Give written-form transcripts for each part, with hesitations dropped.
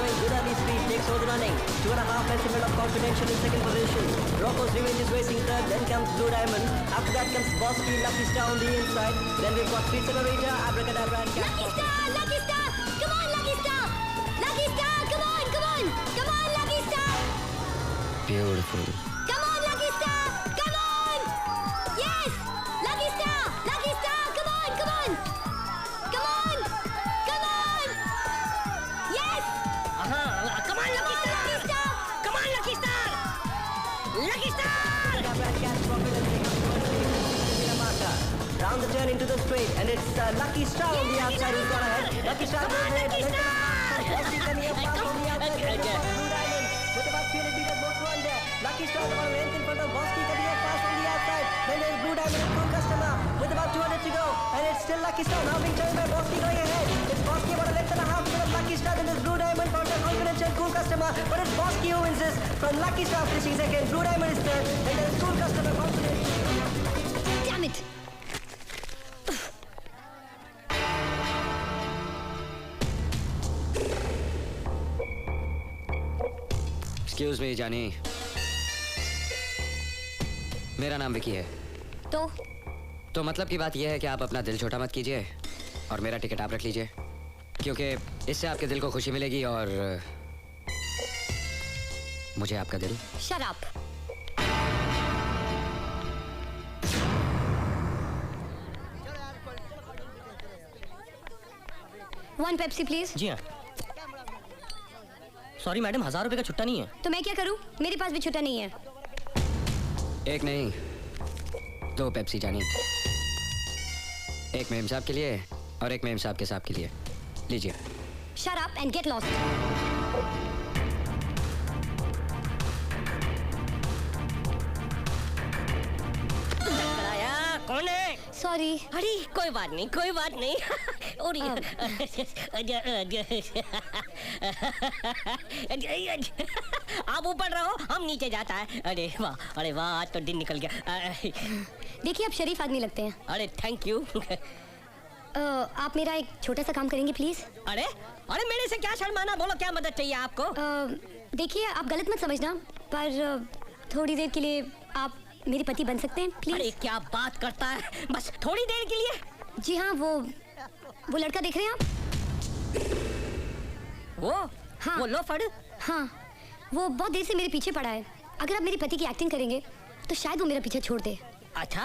going good early speed, takes over the running. 2.5 lengths in front of Confidential in second position. Rocco's Revenge is racing third, then comes Blue Diamond. After that comes Bosky, Lucky Star on the inside. Then we've got Street Accelerator, Abracadabra and Lucky Star! Lucky Star! Come on, Lucky Star! Lucky Star! Come on, come on! Come on, Lucky Star! Beautiful. Come on, Lucky Star! Come on! Yes! Lucky Star! Lucky Star! Come on, come on! Come on! Come on! Yes! Come on, Lucky Star! Lucky Star! Come on, Lucky Star! Lucky Star! Round the turn into the straight, and it's Lucky Star on the outside who's gone ahead. Lucky Star Come on, goes ahead. Lucky Star! Bosky coming up fast on the outside. Then we've got Blue Diamond with about 300 meters more to run there. Lucky Star about a length in front of Bosky coming up fast on the outside. Then there's Blue Diamond and Cool Customer with about 200 to go, and it's still Lucky Star now being turned by Bosky going ahead. It's Bosky about a length and a half in front of Lucky Star. Then there's Blue Diamond followed by Confidential and Cool Customer, but it's Bosky who wins this from Lucky Star finishing second. Blue Diamond is third. Then there's Cool Customer, Confidential. Damn it! Excuse me, जानी. मेरा नाम विकी है. तो मतलब की बात यह है कि आप अपना दिल छोटा मत कीजिए और मेरा टिकट आप रख लीजिए, क्योंकि इससे आपके दिल को खुशी मिलेगी और मुझे आपका दिल. Shut up! One Pepsi, please. जी हाँ. सॉरी मैडम, 1000 रुपए का छुट्टा नहीं है. तो मैं क्या करूं? मेरे पास भी छुट्टा नहीं है. एक नहीं, 2 पेप्सी जानी. एक मेम साहब के लिए और एक मेम साहब के साहब के लिए. लीजिए. Shut up and get lost. कौन है? Sorry. अरे कोई बात नहीं, कोई बात नहीं. और आप ऊपर रहो, हम नीचे जाता है. अरे वाह, आज तो दिन निकल गया. देखिए, आप शरीफ आदमी लगते हैं. अरे थैंक यू. आप मेरा एक छोटा सा काम करेंगे प्लीज? अरे मेरे से क्या शर्माना, बोलो क्या मदद चाहिए आपको? देखिए, आप गलत मत समझना, पर थोड़ी देर के लिए आप मेरे पति बन सकते हैं प्लीज? अरे क्या बात करता है, बस थोड़ी देर के लिए? जी हाँ, वो लड़का देख रहे हैं आप? हाँ. वो लोफड़? हाँ, वो बहुत देर से मेरे पीछे पड़ा है. अगर आप मेरे पति की एक्टिंग करेंगे तो शायद वो मेरा पीछा छोड़ दे. अच्छा.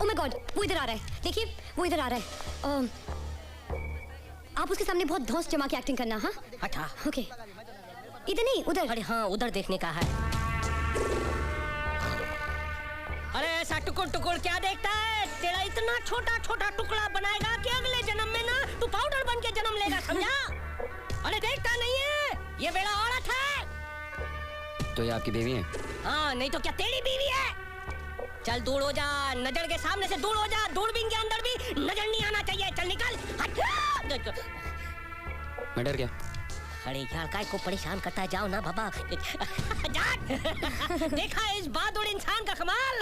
ओह माय गॉड, वो इधर आ रहा है. देखिए, वो इधर आ रहा है. आप उसके सामने बहुत धौंस जमा के एक्टिंग करना. हाँ, अच्छा. ओके. इधर नहीं, उधर. अरे हाँ, उधर देखने का है. अरे ऐसा टुकुर टुकुर क्या देखता है? तेरा इतना छोटा छोटा टुकड़ा बनाएगा कि अगले जन्म में ना तू पाउडर बन के जन्म लेगा, समझा? अरे देखता नहीं है, ये बेड़ा औरत है. तो ये आपकी बीवी है? हाँ, नहीं तो क्या तेरी बीवी है? चल दूर हो जा, नजर के सामने से दूर हो जा. दूरबीन के अंदर भी नजर नहीं आना चाहिए. चल निकल. मैं डर गया. अरे यार, काय को परेशान करता है, जाओ ना बाबा. देखा इस बहादुर इंसान का कमाल.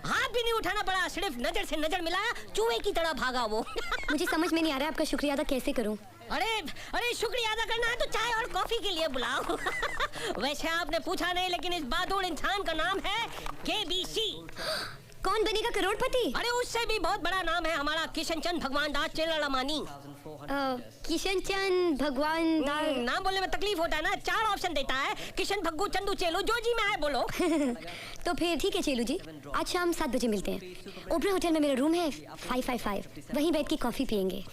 हाथ भी नहीं उठाना पड़ा, सिर्फ नजर से नजर मिलाया, चूहे की तरह भागा वो. मुझे समझ में नहीं आ रहा है आपका शुक्रिया अदा कैसे करूं. अरे शुक्रिया अदा करना है तो चाय और कॉफी के लिए बुलाओ. वैसे आपने पूछा नहीं, लेकिन इस बहादुर इंसान का नाम है KBC. कौन बनेगा करोड़पति? अरे उससे भी बहुत बड़ा नाम है हमारा, किशन चंद भगवान दास चेलामानी. किशन चंद भगवान दास. नाम बोलने में तकलीफ होता है ना, 4 ऑप्शन देता है. किशन, भग्गू, चंदू, चेलू, जो जी में है बोलो. तो फिर ठीक है चेलू जी, आज शाम 7 बजे मिलते हैं. ओबरा होटल में मेरा रूम है 555, वहीं बैठ के कॉफी पियेंगे.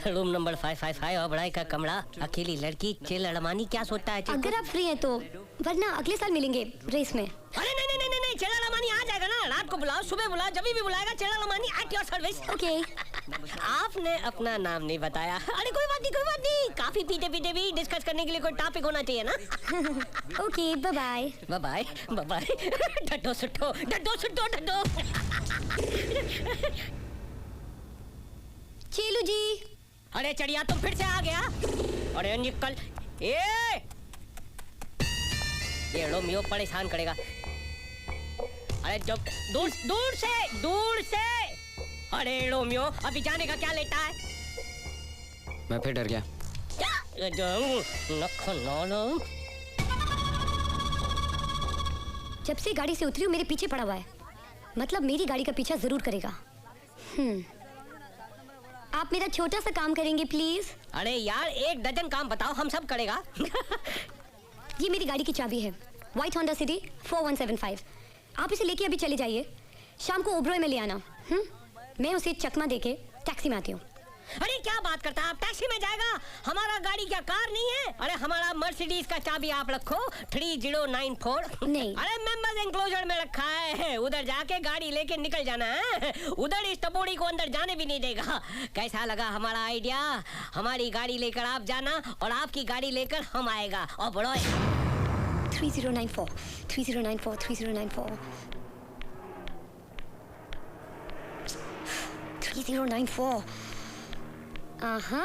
रूम नंबर 555 और बड़ाई का कमरा, अकेली लड़की, चेलामानी क्या सोचता है? अगर आप फ्री हैं तो, वरना अगले साल मिलेंगे रेस में. अरे नहीं, चेलामानी आ जाएगा ना. रात को बुलाओ, सुबह बुलाओ, जब भी बुलाएगा. चेलामानी एट योर सर्विस. ओके. आपने अपना नाम नहीं बताया. अरे कोई बात नहीं. काफी पीते पीते भी डिस्कस करने के लिए कोई टॉपिक होना चाहिए ना. Okay, bye bye. डड्डो सुट्टो. चेलू जी. अरे चढ़िया, तुम फिर से आ गया. अरे निकल. ये रोमियो परेशान करेगा. अरे जब दूर से. अरे रोमियो, अभी जाने का क्या लेता है? मैं फिर डर गया। जब से गाड़ी से उतरी हूँ मेरे पीछे पड़ा हुआ है, मतलब मेरी गाड़ी का पीछा जरूर करेगा। आप मेरा छोटा सा काम करेंगे प्लीज? अरे यार 1 डजन काम बताओ, हम सब करेगा। ये मेरी गाड़ी की चाबी है, व्हाइट होंडा सिटी 4175। आप इसे लेके अभी चले जाइए, शाम को ओब्रॉय में ले आना। मैं उसे चकमा देके टैक्सी में आती हूँ। अरे क्या बात करता है, आप टैक्सी में जाएगा? हमारा गाड़ी क्या कार नहीं है? अरे हमारा मर्सिडीज का चाबी आप रखो 3094। नहीं। अरे मेंबर्स एंक्लोजर में रखा है, उधर जाके गाड़ी लेके निकल जाना है। उधर इस टपोड़ी को अंदर जाने भी नहीं देगा। कैसा लगा हमारा आइडिया? हमारी गाड़ी लेकर आप जाना और आपकी गाड़ी लेकर हम आएगा। और बड़ो 3094 3094 3094 3094। aha।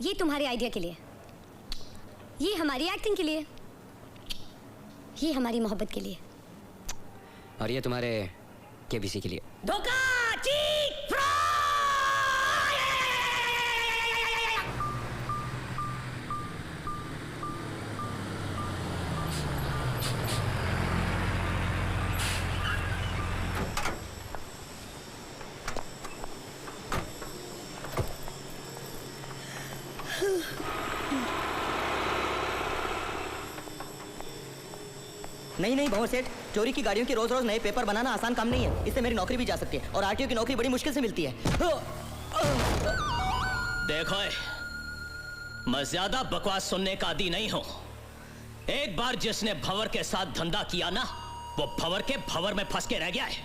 ये तुम्हारे आइडिया के लिए, ये हमारी एक्टिंग के लिए, ये हमारी मोहब्बत के लिए, और ये तुम्हारे केबीसी के लिए। धोखा, चीट, फ्रॉड। नहीं नहीं भंवर सेठ, चोरी की गाड़ियों की रोज रोज नए पेपर बनाना आसान काम नहीं है। इससे मेरी नौकरी भी जा सकती है और आरटीओ की नौकरी बड़ी मुश्किल से मिलती है। देखो मैं ज्यादा बकवास सुनने का आदी नहीं हूं। एक बार जिसने भंवर के साथ धंधा किया ना, वो भंवर के भंवर में फंस के रह गया है।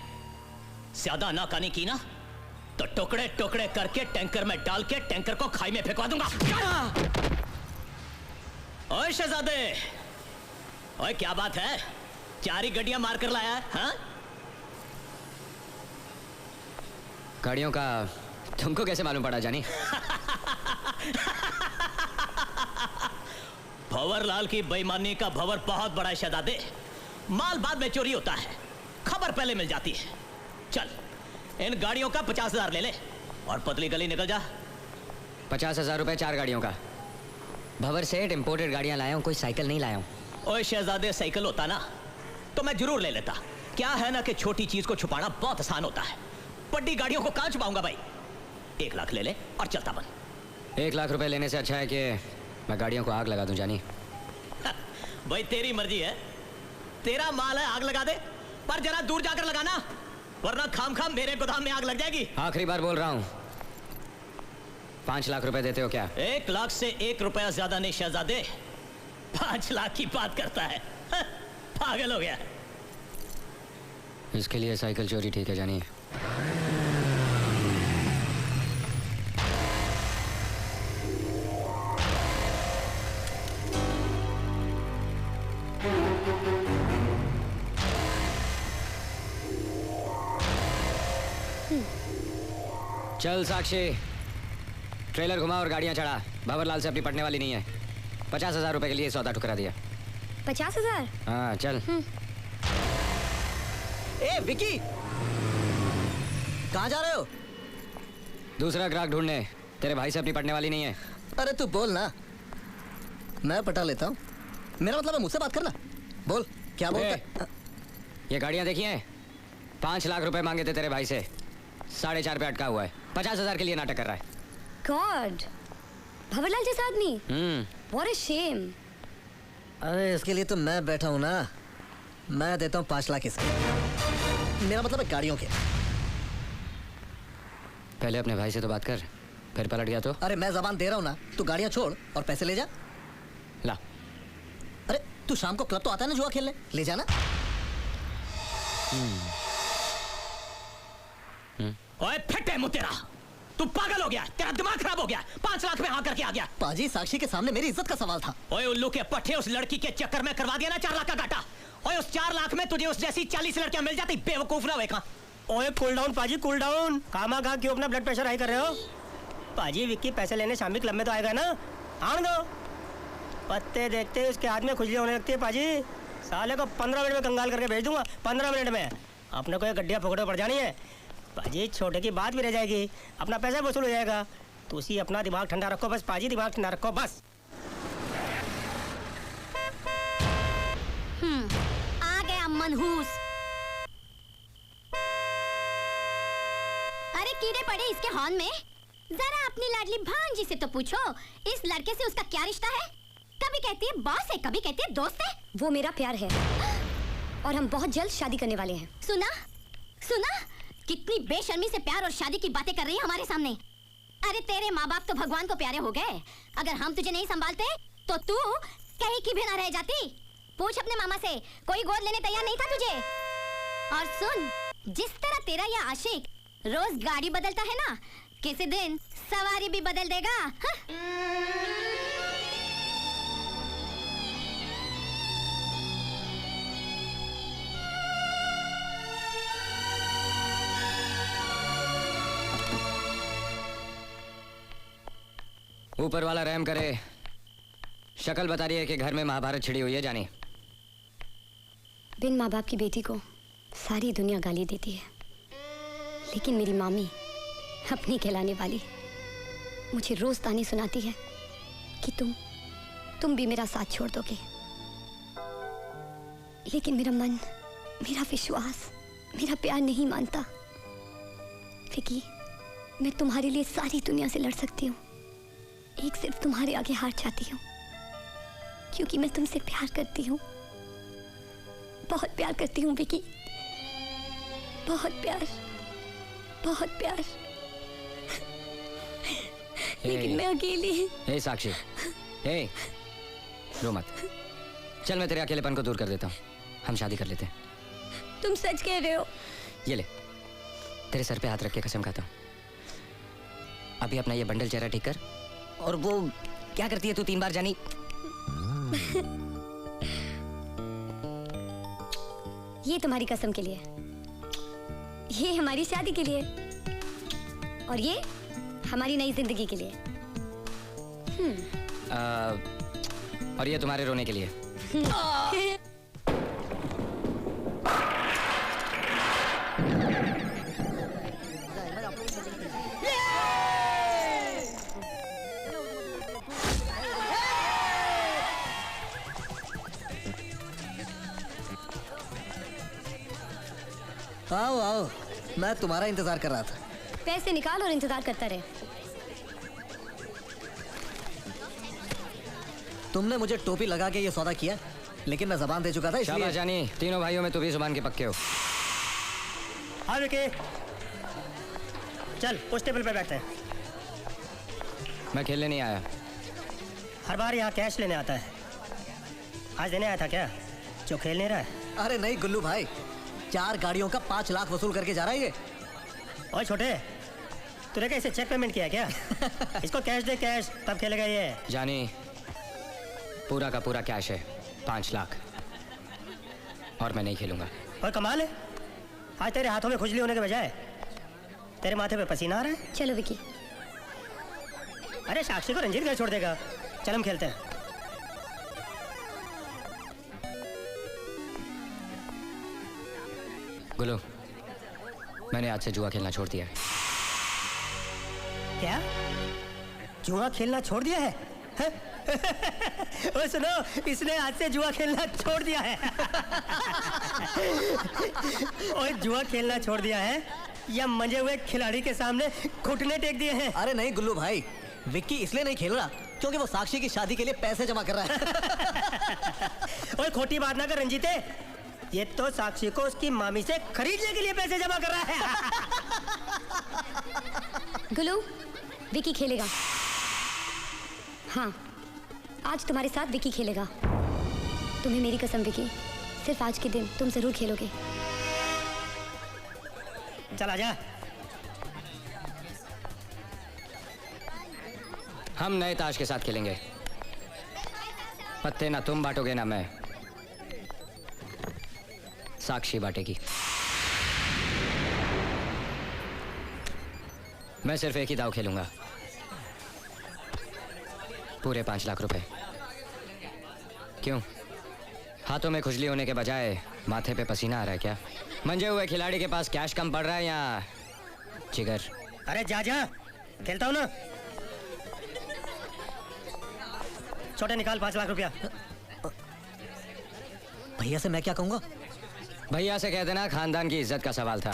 ज्यादा नाकानी की ना तो टुकड़े टुकड़े करके टैंकर में डाल के टैंकर को खाई में फेंकवा दूंगा। ओए शहजादे, ओए क्या बात है, 4 ही गड्डियां मार कर लाया है? हाँ? गाड़ियों का तुमको कैसे मालूम पड़ा जानी? भंवरलाल की बेईमानी का भंवर बहुत बड़ा है शहजादे। माल बाद में चोरी होता है, खबर पहले मिल जाती है। चल इन गाड़ियों का 50,000 ले ले और पतली गली निकल जा। 50,000 रुपए 4 गाड़ियों का। भंवर सेठ इंपोर्टेड गाड़ियां लाया हूं, कोई साइकिल नहीं लाया हूं। ओए शहजादे, साइकिल होता ना तो मैं जरूर ले लेता। क्या है ना कि छोटी चीज को छुपाना बहुत आसान होता है। बड़ी गाड़ियों को कहां छुपाऊंगा भाई? 1 लाख ले ले और चलता बन। 1 लाख रुपए लेने से अच्छा है कि मैं गाड़ियों को आग लगा दूं जानी। भाई तेरी मर्जी है, तेरा माल है, आग लगा दे, पर जरा दूर जाकर लगाना, वरना खाम खाम मेरे गोदाम में आग लग जाएगी। आखिरी बार बोल रहा हूं, 5 लाख रुपए देते हो क्या? 1 लाख से 1 रुपया ज्यादा नहीं शहजादे। 5 लाख की बात करता है, पागल हो गया। इसके लिए साइकिल चोरी ठीक है जानी। चल साक्षी, ट्रेलर घुमा और गाड़ियां चढ़ा। भंवरलाल से अपनी पटने वाली नहीं है। 50,000 रुपए के लिए सौदा ठुकरा दिया। 50,000? हाँ चल। ए विकी, कहाँ जा रहे हो? दूसरा ग्राहक ढूंढने। तेरे भाई से अपनी पटने वाली नहीं है। अरे तू बोल ना, मैं पटा लेता हूँ। मेरा मतलब है मुझसे बात करना। बोल क्या बोलता? ये गाड़ियां देखी हैं? 5 लाख रुपए मांगे थे तेरे भाई से, 4.5 पे अटका हुआ है। 50,000 के लिए नाटक कर रहा है। गॉड, भंवरलाल जैसा आदमी। What a shame। अरे इसके लिए तो मैं बैठा हूँ ना। मैं देता हूँ 5 लाख इसके। मेरा मतलब है गाड़ियों के। पहले अपने भाई से तो बात कर, फिर पलट गया तो। अरे मैं जबान दे रहा हूँ ना, तू गाड़ियाँ छोड़ और पैसे ले जा। ला। अरे तू शाम को क्लब तो आता है ना जुआ खेलने, ले जाना। ओए फटे मुंह तेरा, तू पागल हो गया, तेरा दिमाग खराब हो गया। 5 लाख में हाँ करके आ गया। पाजी साक्षी के सामने मेरी इज्जत का सवाल था। ओए उल्लू के पट्टे, उस लड़की के चक्कर में करवा दिया ना 4 लाख का घाटा। ओए उस 4 लाख में तुझे उस जैसी 40 लड़कियां मिल जाती, बेवकूफ ना होएगा। ओए कूल डाउन पाजी, कूल डाउन। कामा कहाँ क्यों अपना ब्लड प्रेशर हाई कर रहे हो? पाजी विक्की पैसे लेने शामी क्लब में तो आएगा ना, आने दो। पत्ते देखते ही उसके हाथ में खुजली होने लगती है पाजी। साले को 15 मिनट में कंगाल करके भेज दूंगा, 15 मिनट में। अपने को ये गड्डियाँ फोकड़े पड़ जानी है पाजी, छोटे की बात भी रह जाएगी, अपना पैसा वसूल हो जाएगा। तो उसी अपना दिमाग ठंडा रखो बस पाजी, दिमाग ठंडा रखो बस। आ गया मनहूस। अरे कीड़े पड़े इसके हॉर्न में। जरा अपनी लाडली भांजी से तो पूछो, इस लड़के से उसका क्या रिश्ता है? कभी कहती है बॉस है, कभी कहती है दोस्त है। वो मेरा प्यार है और हम बहुत जल्द शादी करने वाले हैं। सुना सुना, कितनी बेशर्मी से प्यार और शादी की बातें कर रही है हमारे सामने। अरे तेरे माँ बाप तो भगवान को प्यारे हो गए, अगर हम तुझे नहीं संभालते तो तू कहीं की भी ना रह जाती। पूछ अपने मामा से, कोई गोद लेने तैयार नहीं था तुझे। और सुन, जिस तरह तेरा यह आशिक रोज गाड़ी बदलता है ना, किसी दिन सवारी भी बदल देगा। हाँ? ऊपर वाला रहम करे। शक्ल बता रही है कि घर में महाभारत छिड़ी हुई है जानी। बिन माँ बाप की बेटी को सारी दुनिया गाली देती है, लेकिन मेरी मामी अपनी कहलाने वाली मुझे रोज ताने सुनाती है कि तुम भी मेरा साथ छोड़ दोगे। लेकिन मेरा मन, मेरा विश्वास, मेरा प्यार नहीं मानता। विकी, मैं तुम्हारे लिए सारी दुनिया से लड़ सकती हूँ, एक सिर्फ तुम्हारे आगे हार जाती हूँ, क्योंकि मैं तुमसे प्यार करती हूँ, बहुत प्यार करती हूँ विकी, बहुत प्यार, बहुत प्यार। लेकिन मैं अकेली। ए साक्षी, ए रो मत। चल मैं तेरे अकेलेपन को दूर कर देता हूँ, हम शादी कर लेते हैं। तुम सच कह रहे हो? ये ले, तेरे सर पे हाथ रख के कसम खाता हूँ। अभी अपना ये बंडल चेहरा ठीक कर। और वो क्या करती है तू 3 बार जानी? ये तुम्हारी कसम के लिए, ये हमारी शादी के लिए, और ये हमारी नई जिंदगी के लिए। और ये तुम्हारे रोने के लिए। आओ आओ, मैं तुम्हारा इंतजार कर रहा था। पैसे निकाल और इंतजार करता रहे। तुमने मुझे टोपी लगा के ये सौदा किया, लेकिन मैं जबान दे चुका था, इसलिए। शाबाश जानी, तीनों भाइयों में तू भी जुबान के पक्के हो। हाँ विकी, चल उस टेबल पे बैठते हैं। मैं खेलने नहीं आया। हर बार यहाँ कैश लेने आता है, आज देने आया था क्या जो खेल नहीं रहा है? अरे नहीं गुल्लू भाई, 4 गाड़ियों का 5 लाख वसूल करके जा रहा है ये। ओए छोटे, तूने क्या इसे चेक पेमेंट किया क्या? इसको कैश दे, कैश, तब खेलेगा ये। जानी, पूरा का पूरा कैश है, 5 लाख, और मैं नहीं खेलूंगा। और कमाल है, आज तेरे हाथों में खुजली होने के बजाय तेरे माथे पे पसीना आ रहा है। चलो विकी। अरे साक्षी को रंजीत घर छोड़ देगा, चल हम खेलते हैं। गुल्लू, मैंने आज से जुआ खेलना छोड़ दिया है। क्या? जुआ खेलना छोड़ दिया है? ओ सुनो, इसने आज से जुआ खेलना छोड़ दिया है। और जुआ खेलना छोड़ दिया है या मंजे हुए खिलाड़ी के सामने घुटने टेक दिए हैं? अरे नहीं गुल्लू भाई, विक्की इसलिए नहीं खेल रहा क्योंकि वो साक्षी की शादी के लिए पैसे जमा कर रहा है। ओए खोटी बात ना कर रंजीते, ये तो साक्षी को उसकी मामी से खरीदने के लिए पैसे जमा कर रहा है। गुल्लू, विक्की खेलेगा। हाँ, आज तुम्हारे साथ विक्की खेलेगा। तुम्हें मेरी कसम विक्की, सिर्फ आज के दिन तुम जरूर खेलोगे। चल आजा। हम नए ताश के साथ खेलेंगे। पत्ते ना तुम बांटोगे ना मैं, साक्षी बांटेगी। मैं सिर्फ एक ही दाव खेलूंगा, पूरे 5 लाख रुपए। क्यों, हाथों में खुजली होने के बजाय माथे पे पसीना आ रहा है क्या? मंजे हुए खिलाड़ी के पास कैश कम पड़ रहा है या जिगर? अरे जा जा, खेलता हूं ना। छोटे निकाल 5 लाख रुपया। भैया से मैं क्या कहूंगा? भैया से कह देना खानदान की इज्जत का सवाल था।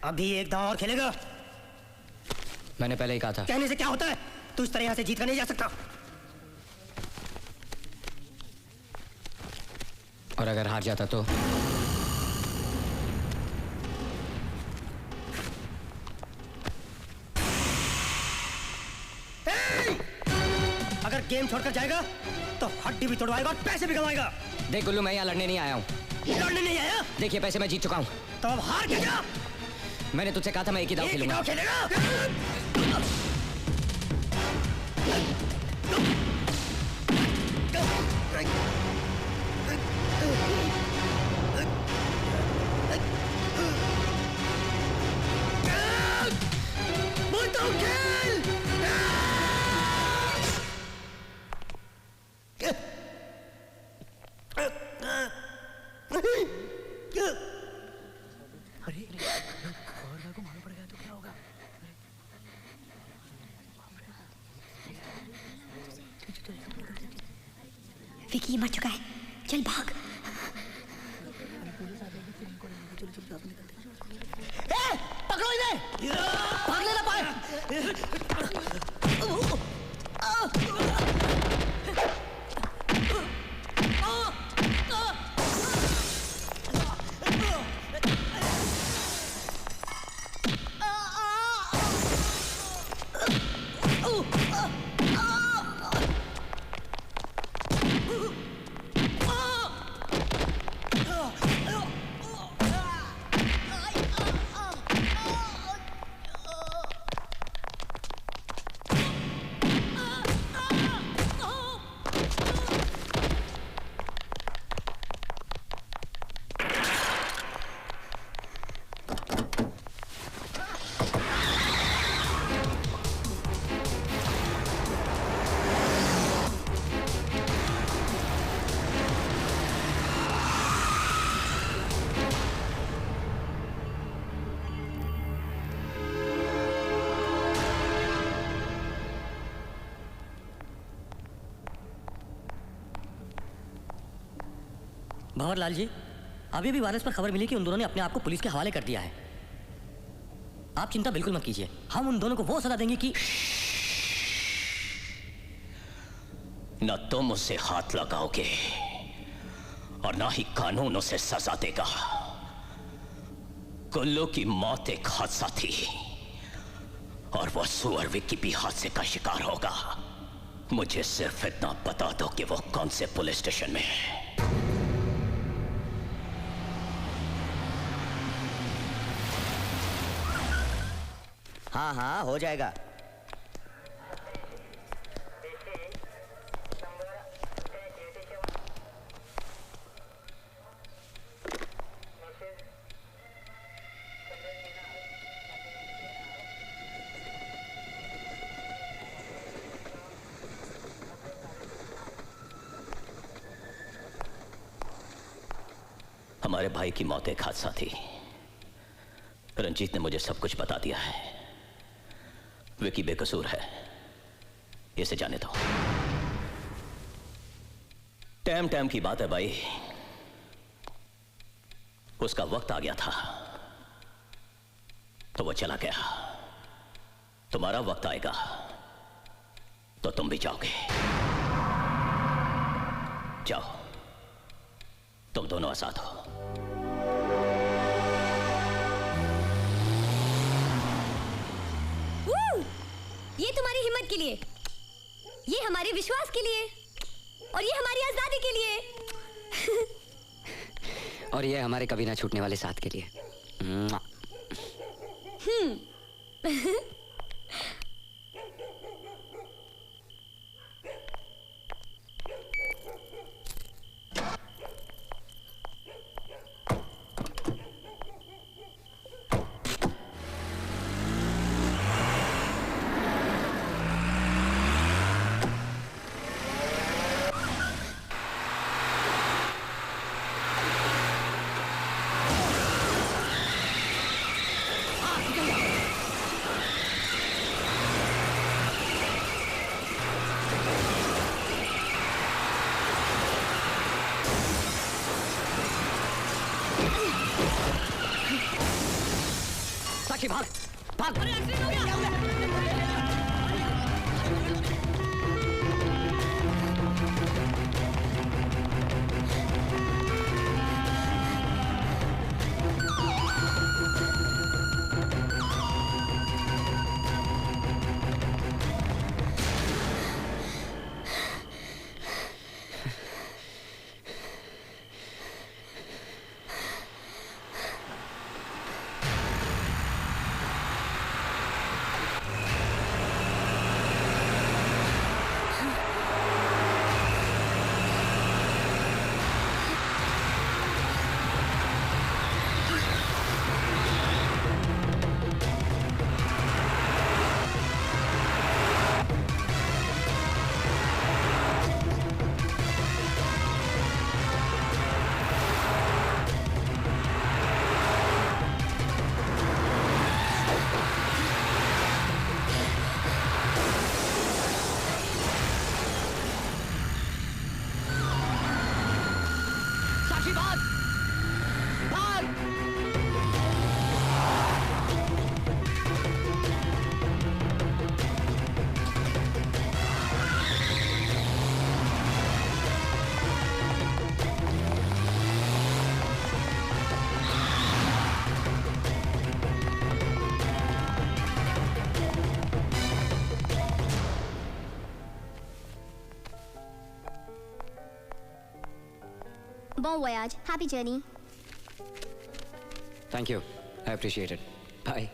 अभी एक दांव और खेलेगा। मैंने पहले ही कहा था। कहने से क्या होता है? तू इस तरह यहां से जीत कर नहीं जा सकता। और अगर हार जाता तो? अगर गेम छोड़कर जाएगा तो हड्डी भी तोड़वाएगा और पैसे भी कमाएगा। देख गुल्लू, मैं यहाँ लड़ने नहीं आया हूँ। लड़ने नहीं आया? देखिए पैसे मैं जीत चुका हूँ। तो अब हार के जा। मैंने तुझसे कहा था मैं एक ही दाव खेलूंगा। विकी मर चुका है, चल भाग। पकड़ो इन्हें, भागने ना पाए। भंवरलाल जी, अभी भी वायरस पर खबर मिली कि उन दोनों ने अपने आप को पुलिस के हवाले कर दिया है। आप चिंता बिल्कुल मत कीजिए, हम उन दोनों को वो सजा देंगे कि न तुम उससे हाथ लगाओगे और ना ही कानून उसे सजा देगा। कुल्लू की मौत एक हादसा थी और वो सुअर विक्की भी हादसे का शिकार होगा। मुझे सिर्फ इतना बता दो कि वो कौन से पुलिस स्टेशन में है। हाँ हाँ हो जाएगा। हमारे भाई की मौत एक हादसा थी। रंजीत ने मुझे सब कुछ बता दिया है। विकी बेकसूर है, इसे जाने दो। टाइम टाइम की बात है भाई, उसका वक्त आ गया था तो वो चला गया। तुम्हारा वक्त आएगा तो तुम भी जाओगे। जाओ, तुम दोनों आजाद हो। ये तुम्हारी हिम्मत के लिए, ये हमारे विश्वास के लिए, और ये हमारी आजादी के लिए। और ये हमारे कभी ना छूटने वाले साथ के लिए। साक्षी भाग भाग। अरे एक्सीडेंट हो गया। Bon voyage, happy journey. Thank you. I appreciate it. Bye.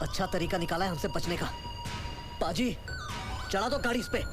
अच्छा तरीका निकाला है हमसे बचने का। पाजी, चढ़ा दो गाड़ी इस पे।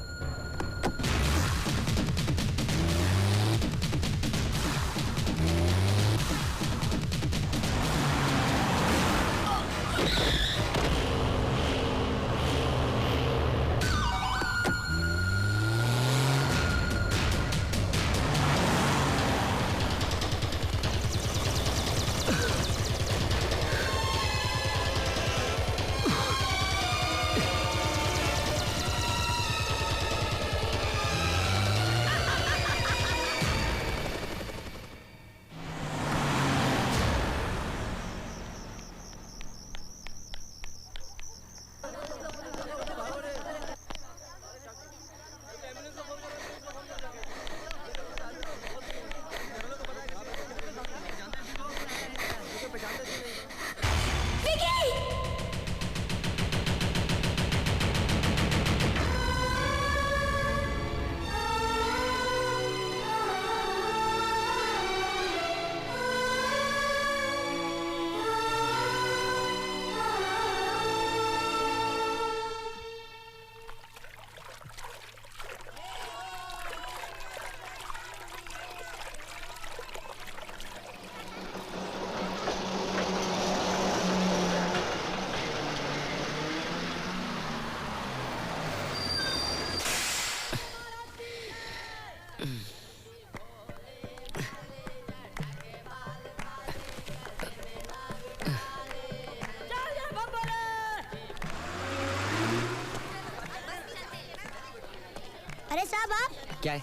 अरे साहब आप क्या है?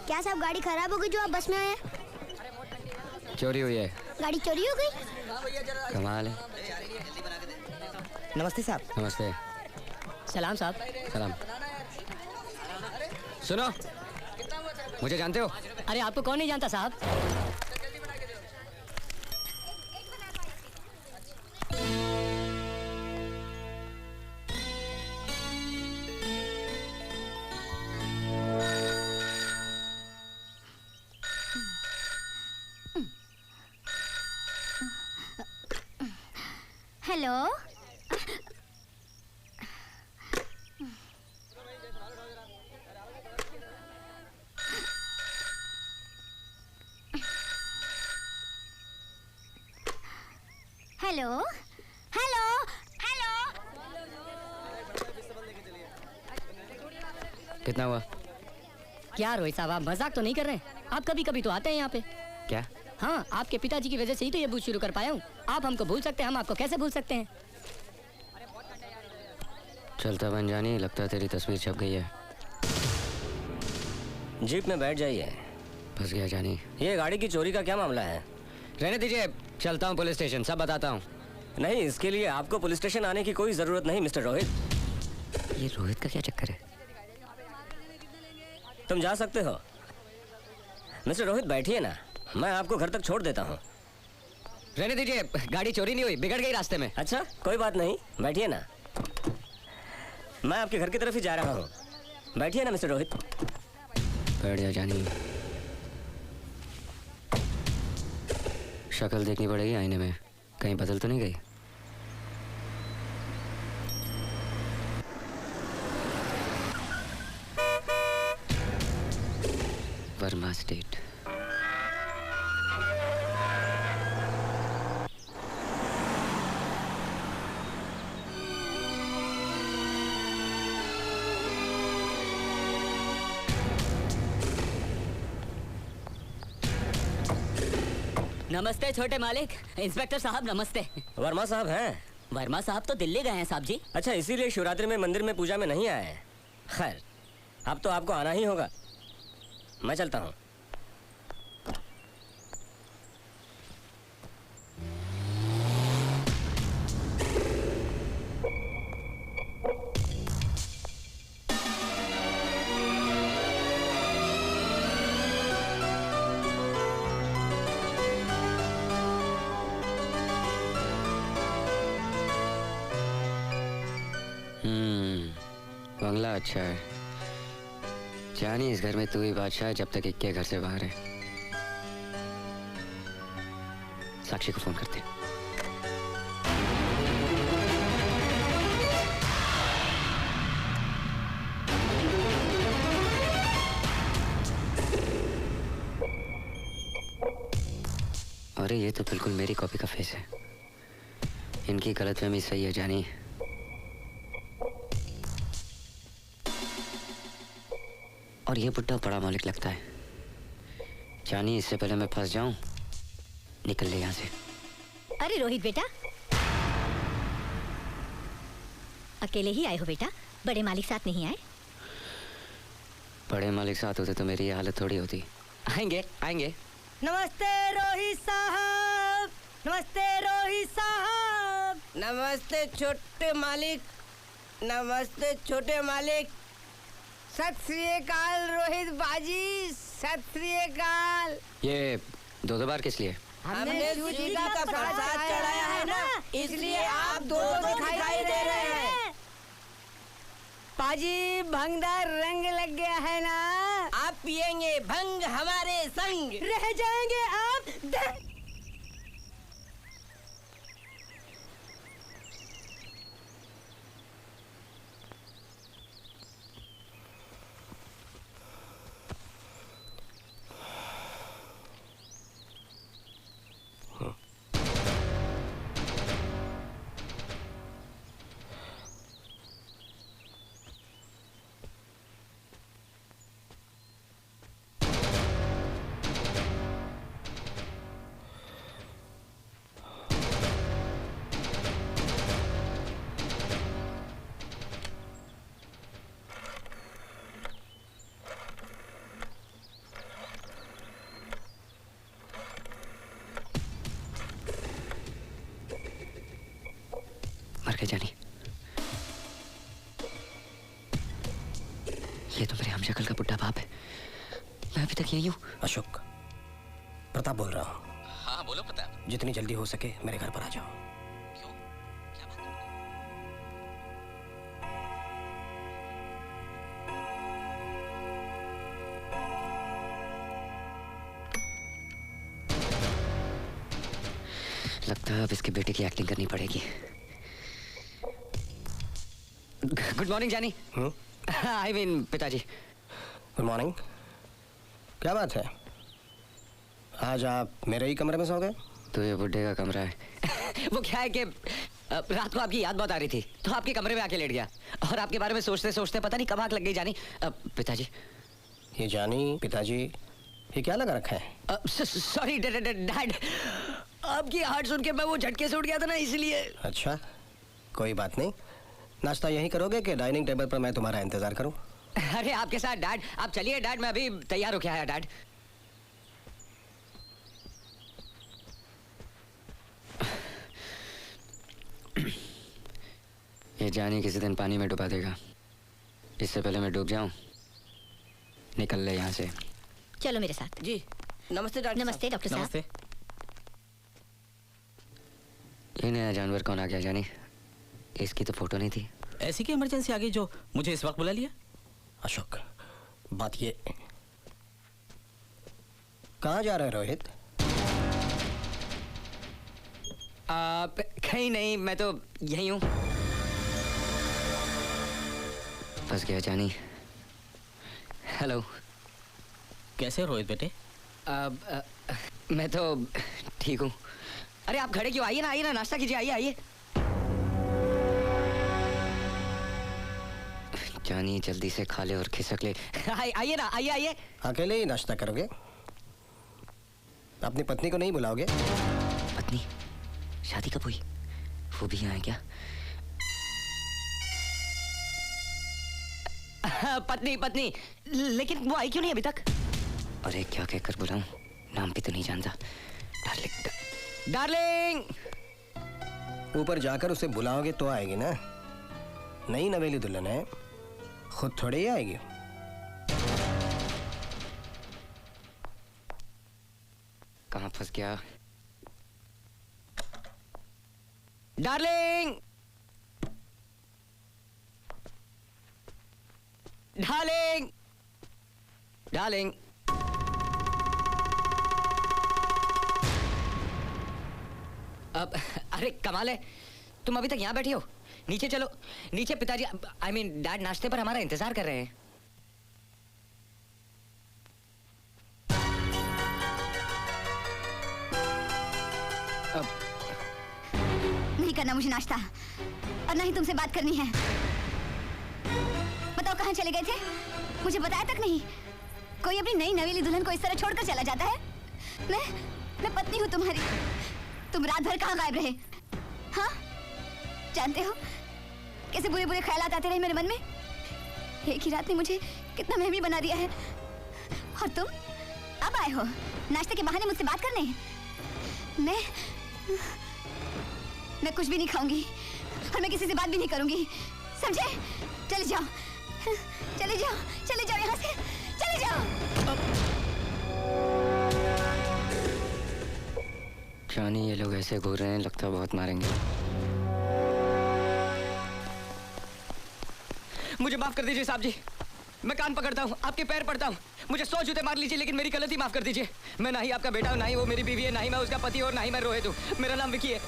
क्या साहब गाड़ी खराब हो गई जो आप बस में आए हैं? चोरी हुई है। गाड़ी चोरी हो गई? कमाल है। नमस्ते साहब। नमस्ते। सलाम साहब। सलाम। सुनो, मुझे जानते हो? अरे आपको कौन नहीं जानता साहब? हेलो। Hello hello hello. कितना हुआ? क्या रोहित साहब, आप मजाक तो नहीं कर रहे? आप कभी कभी तो आते हैं यहाँ पे। क्या? हाँ, आपके पिताजी की वजह से ही तो ये बूथ शुरू कर पाया हूँ। आप हमको भूल सकते हैं, हम आपको कैसे भूल सकते हैं? चलता बन जानी, लगता है तेरी तस्वीर छप गई है। जीप में बैठ जाइए। फंस गया जानी। ये गाड़ी की चोरी का क्या मामला है? रहने दीजिए, चलता हूँ पुलिस स्टेशन, सब बताता हूँ। नहीं, इसके लिए आपको पुलिस स्टेशन आने की कोई जरूरत नहीं मिस्टर रोहित। ये रोहित का क्या चक्कर है? तुम जा सकते हो। मिस्टर रोहित बैठिए ना, मैं आपको घर तक छोड़ देता हूँ। रहने दीजिए, गाड़ी चोरी नहीं हुई, बिगड़ गई रास्ते में। अच्छा, कोई बात नहीं, बैठिए ना। मैं आपके घर की तरफ ही जा रहा हूँ। बैठिए ना मिस्टर रोहित। बैठ जा जानी। शक्ल देखनी पड़ेगी आईने में, कहीं बदल तो नहीं गई। वर्मा स्टेट। नमस्ते छोटे मालिक। इंस्पेक्टर साहब नमस्ते। वर्मा साहब हैं? वर्मा साहब तो दिल्ली गए हैं साहब जी। अच्छा, इसीलिए शिवरात्रि में मंदिर में पूजा में नहीं आए। खैर, अब तो आपको आना ही होगा। मैं चलता हूँ। बंगला अच्छा है जानी, इस घर में तू ही बादशाह है जब तक इक्के घर से बाहर है। साक्षी को फोन करते। अरे ये तो बिल्कुल मेरी कॉपी का फेस है। इनकी गलतफहमी सही है जानी। और ये बुड्ढा बड़ा मालिक लगता है जानी। इससे पहले मैं फंस जाऊं, निकल ले यहाँ से। अरे रोहित बेटा, अकेले ही आए हो बेटा? बड़े मालिक साथ नहीं आए? बड़े मालिक साथ होते तो मेरी ये हालत थोड़ी होती। आएंगे आएंगे। नमस्ते रोहित साहब। नमस्ते रोहित साहब। नमस्ते छोटे मालिक। नमस्ते छोटे मालिक। सत श्री अकाल रोहित बाजी। सत श्री अकाल। ये दो बार किस लिए? हमने शिव जी का प्रसाद चढ़ाया है ना, इसलिए आप दो दिखाई दे रहे हैं। पाजी, भंगदार रंग लग गया है ना। आप पिएंगे भंग हमारे संग, रह जाएंगे आप दंग। गए जानी। ये तो मेरे हमशक्ल का बुड्ढा बाप है। मैं अभी तक यही हूँ। अशोक, प्रताप बोल रहा हूँ। हाँ बोलो प्रताप। जितनी जल्दी हो सके मेरे घर पर आ जाओ। क्यों, क्या बात है? लगता है अब इसके बेटे की एक्टिंग करनी पड़ेगी। गुड मॉर्निंग जानी। आई मीन पिताजी। Good morning. क्या बात है, आज आप मेरे ही कमरे में सो गए? तो ये बुड्ढे का कमरा है। वो क्या है कि रात को आपकी याद बहुत आ रही थी तो आपके कमरे में आके लेट गया और आपके बारे में सोचते सोचते पता नहीं कब आंख लग गई जानी। पिताजी। ये जानी, पिताजी, ये क्या लगा रखा है? सॉरी डैड, आपकी हार्ट सुन के मैं वो झटके से उठ गया था ना, इसलिए। अच्छा, कोई बात नहीं। नाश्ता यहीं करोगे कि डाइनिंग टेबल पर मैं तुम्हारा इंतजार करूं? अरे आपके साथ डैड। आप चलिए डैड, मैं अभी तैयार होके आया डैड। ये जानी किसी दिन पानी में डुबा देगा। इससे पहले मैं डूब जाऊं। निकल ले यहाँ से। चलो मेरे साथ। जी नमस्ते डॉक्टर। नमस्ते डॉक्टर साहब। नमस्ते। ये नया जानवर कौन आ गया जानी? इसकी तो फोटो नहीं थी। ऐसी की इमरजेंसी आ गई जो मुझे इस वक्त बुला लिया? अशोक, बात ये, कहाँ जा रहे हैं रोहित? कहीं नहीं, मैं तो यही हूँ। फंस गया जानी। हेलो। कैसे रोहित बेटे? मैं तो ठीक हूँ। अरे आप खड़े क्यों? आइए ना नाश्ता कीजिए। आइए। जानी जल्दी से खा ले और खिसक ले। आइए ना, आइए। अकेले ही नाश्ता करोगे? अपनी पत्नी को नहीं बुलाओगे? पत्नी? शादी कब हुई? वो भी यहाँ है क्या? पत्नी, लेकिन वो आई क्यों नहीं अभी तक? अरे क्या कहकर बुलाऊं? नाम भी तो नहीं जानता। डार्लिंग। ऊपर जाकर उसे बुलाओगे तो आएगी ना। नई नवेली दुल्हन है, खुद थोड़ी ही आएगी। कहाँ फंस गया? डार्लिंग। अब अरे कमाल है, तुम अभी तक यहाँ बैठी हो। नीचे चलो। नीचे पिताजी, आई मीन डैड नाश्ते पर हमारा इंतजार कर रहे हैं। नहीं करना मुझे नाश्ता, और ना ही तुमसे बात करनी है। बताओ कहाँ चले गए थे? मुझे बताया तक नहीं। कोई अपनी नई नवेली दुल्हन को इस तरह छोड़कर चला जाता है? मैं पत्नी हूँ तुम्हारी। तुम रात भर कहाँ गायब रहे? हाँ, जानते हो कैसे बुरे बुरे ख्यालात आते रहे मेरे मन में। एक ही रात ने मुझे कितना महमी बना दिया है। और तुम अब आए हो नाश्ते के बहाने मुझसे बात करने। मैं कुछ भी नहीं खाऊंगी और मैं किसी से बात भी नहीं करूंगी, समझे? चले जाओ यहाँ से, चले जाओ। जानी ये लोग ऐसे घूर रहे हैं, लगता बहुत मारेंगे। मुझे माफ कर दीजिए साहब जी, मैं कान पकड़ता हूँ, आपके पैर पड़ता हूँ। मुझे 100 जूते मार लीजिए, लेकिन मेरी गलती माफ कर दीजिए। मैं ना ही आपका बेटा हूँ, ना ही वो मेरी बीवी है, ना ही मैं उसका पति और ना ही मैं रोहित हूँ। मेरा नाम विकी है।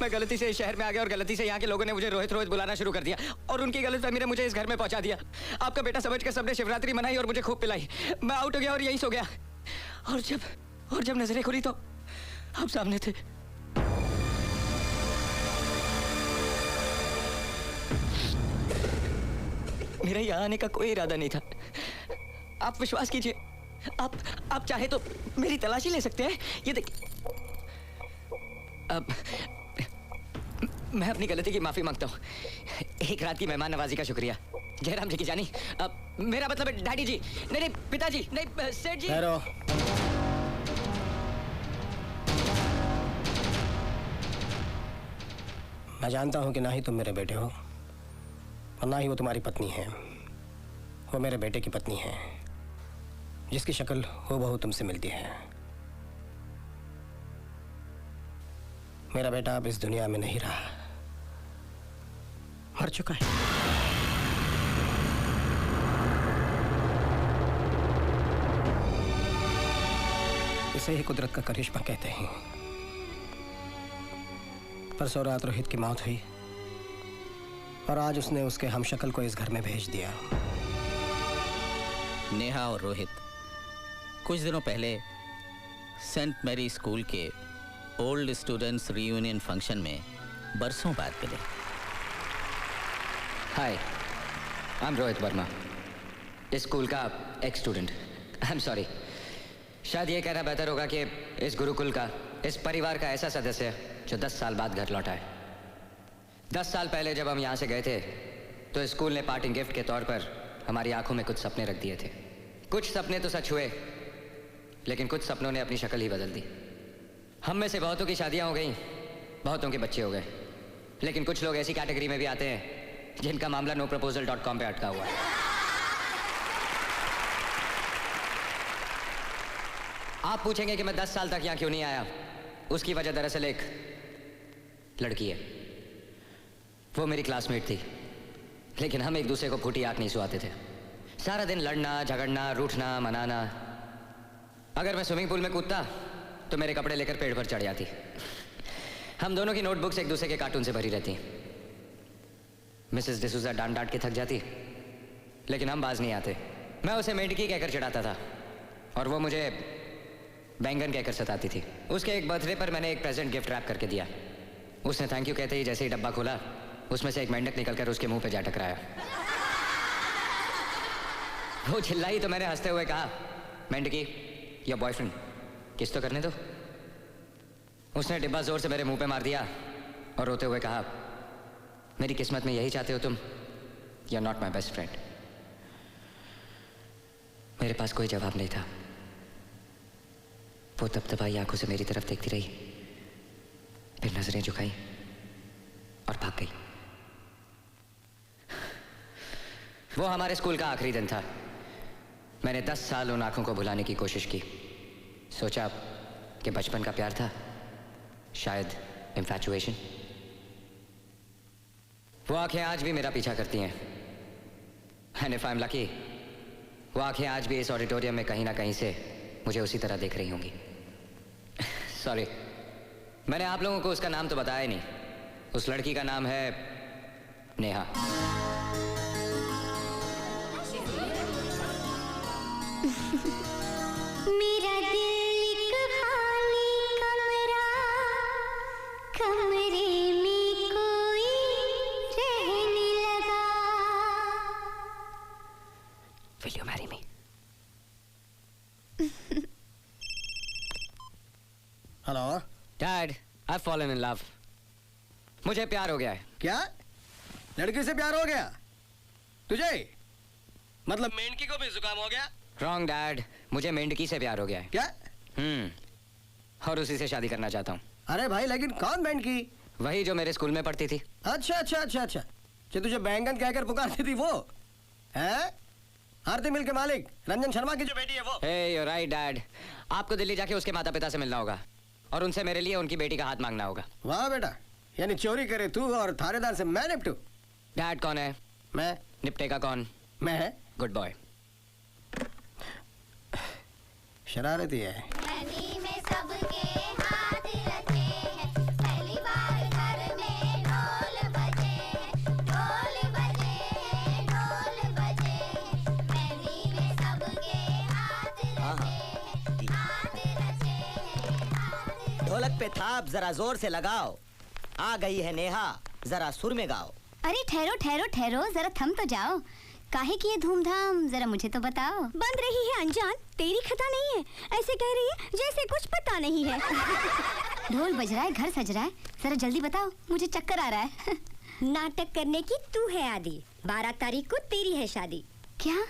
मैं गलती से इस शहर में आ गया और गलती से यहाँ के लोगों ने मुझे रोहित बुलाना शुरू कर दिया और उनकी गलतफहमी ने मुझे इस घर में पहुंचा दिया। आपका बेटा समझ कर सबने शिवरात्रि मनाई और मुझे खूब पिलाई। मैं आउट हो गया और यहीं सो गया। और जब नजरें खुली तो आप सामने थे। मेरा यहाँ आने का कोई इरादा नहीं था। आप विश्वास कीजिए, आप चाहे तो मेरी तलाशी ले सकते हैं। ये देखिए, अब मैं अपनी गलती की माफी मांगता हूँ। एक रात की मेहमान नवाजी का शुक्रिया। जयराम जी की जानी, अब मेरा मतलब है डैडी जी, नहीं पिताजी, नहीं सेठ जी। मैं जानता हूं कि ना ही तुम मेरे बेटे हो और ना ही वो तुम्हारी पत्नी है। वो मेरे बेटे की पत्नी है, जिसकी शक्ल हूबहू तुमसे मिलती है। मेरा बेटा अब इस दुनिया में नहीं रहा, मर चुका है। इसे ही कुदरत का करिश्मा कहते हैं। परसों रात रोहित की मौत हुई और आज उसने उसके हमशक्ल को इस घर में भेज दिया। नेहा और रोहित कुछ दिनों पहले सेंट मैरी स्कूल के ओल्ड स्टूडेंट्स रीयूनियन फंक्शन में बरसों बाद मिले। हाय, आई एम रोहित वर्मा, इस स्कूल का x student. I am sorry, शायद ये कहना बेहतर होगा कि इस गुरुकुल का, इस परिवार का ऐसा सदस्य जो 10 साल बाद घर लौटा है। 10 साल पहले जब हम यहाँ से गए थे तो स्कूल ने पार्टिंग गिफ्ट के तौर पर हमारी आंखों में कुछ सपने रख दिए थे। कुछ सपने तो सच हुए, लेकिन कुछ सपनों ने अपनी शक्ल ही बदल दी। हम में से बहुतों की शादियां हो गई, बहुतों के बच्चे हो गए, लेकिन कुछ लोग ऐसी कैटेगरी में भी आते हैं जिनका मामला noproposal.com पे अटका हुआ है। आप पूछेंगे कि मैं 10 साल तक यहाँ क्यों नहीं आया। उसकी वजह दरअसल एक लड़की है। वो मेरी क्लासमेट थी, लेकिन हम एक दूसरे को फूटी आंख नहीं सुहाते थे। सारा दिन लड़ना, झगड़ना, रूठना, मनाना। अगर मैं स्विमिंग पूल में कूदता तो मेरे कपड़े लेकर पेड़ पर चढ़ जाती। हम दोनों की नोटबुक्स एक दूसरे के कार्टून से भरी रहती। मिसेस डिसूजा डांट डांट के थक जाती, लेकिन हम बाज नहीं आते। मैं उसे मेंढकी कहकर चिढ़ाता था और वो मुझे बैंगन कहकर सताती थी। उसके एक बर्थडे पर मैंने एक प्रेजेंट गिफ्ट रैप करके दिया। उसने थैंक यू कहते ही जैसे ही डब्बा खोला, उसमें से एक मेंढक निकलकर उसके मुंह पे जा टकराया। वो चिल्लाई तो मैंने हंसते हुए कहा, मेंढकी, योर बॉयफ्रेंड, किस तो करने दो। उसने डिब्बा जोर से मेरे मुंह पे मार दिया और रोते हुए कहा, मेरी किस्मत में यही चाहते हो तुम, you are not my best friend. मेरे पास कोई जवाब नहीं था। वो तपतपाई आंखों से मेरी तरफ देखती रही, फिर नजरें झुकाई और भाग गई। वो हमारे स्कूल का आखिरी दिन था। मैंने 10 साल उन आंखों को भुलाने की कोशिश की। सोचा कि बचपन का प्यार था, शायद इंफैचुएशन। वो आंखें आज भी मेरा पीछा करती हैं। And if I am lucky, वो आंखें आज भी इस ऑडिटोरियम में कहीं ना कहीं से मुझे उसी तरह देख रही होंगी। सॉरी, मैंने आप लोगों को उसका नाम तो बताया ही नहीं। उस लड़की का नाम है नेहा। मेरा दिल एक खाली कमरा, कमरे में कोई रहने लगा। Will you marry me? Hello Dad, I've fallen in love. मुझे प्यार हो गया है। क्या? लड़की से प्यार हो गया तुझे? मतलब मेंढकी को भी जुकाम हो गया? Wrong, Dad. मुझे मेंढकी से प्यार हो गया है। क्या? और उसी से शादी करना चाहता हूँ। अरे भाई, लेकिन कौन मेंढकी? वही जो मेरे स्कूल में पढ़ती थी। अच्छा अच्छा अच्छा अच्छा, जो तुझे बैंगन कहकर पुकारती थी वो है? आरती मिल के मालिक रंजन शर्मा की जो बेटी है वो। Hey, you're right, Dad. आपको दिल्ली जाके उसके माता पिता से मिलना होगा और उनसे मेरे लिए उनकी बेटी का हाथ मांगना होगा। वाह बेटा, यानी चोरी करे तू और थानेदार से मैं निपटू? डैड कौन है? मैं। निपटेगा कौन? मैं है। Good boy. शरारती है। नदी में सबके हाथ रखे हैं, पहली बार घर में ढोल बजे हैं, ढोल बजे हैं, ढोल बजे हैं, नदी में सबके हाथ रखे हैं, हाथ रखे हैं, हाथ। ढोलक पे थाप जरा जोर से लगाओ। आ गई है नेहा, जरा सुर में गाओ। अरे ठहरो ठहरो ठहरो, जरा थम तो जाओ। काहे की ये धूमधाम, जरा मुझे तो बताओ। बंद रही है अनजान, तेरी खता नहीं है। ऐसे कह रही है जैसे कुछ पता नहीं है। ढोल बज रहा है, घर सज रहा है, जरा जल्दी बताओ, मुझे चक्कर आ रहा है। नाटक करने की तू है आदि। 12 तारीख को तेरी है शादी। क्या?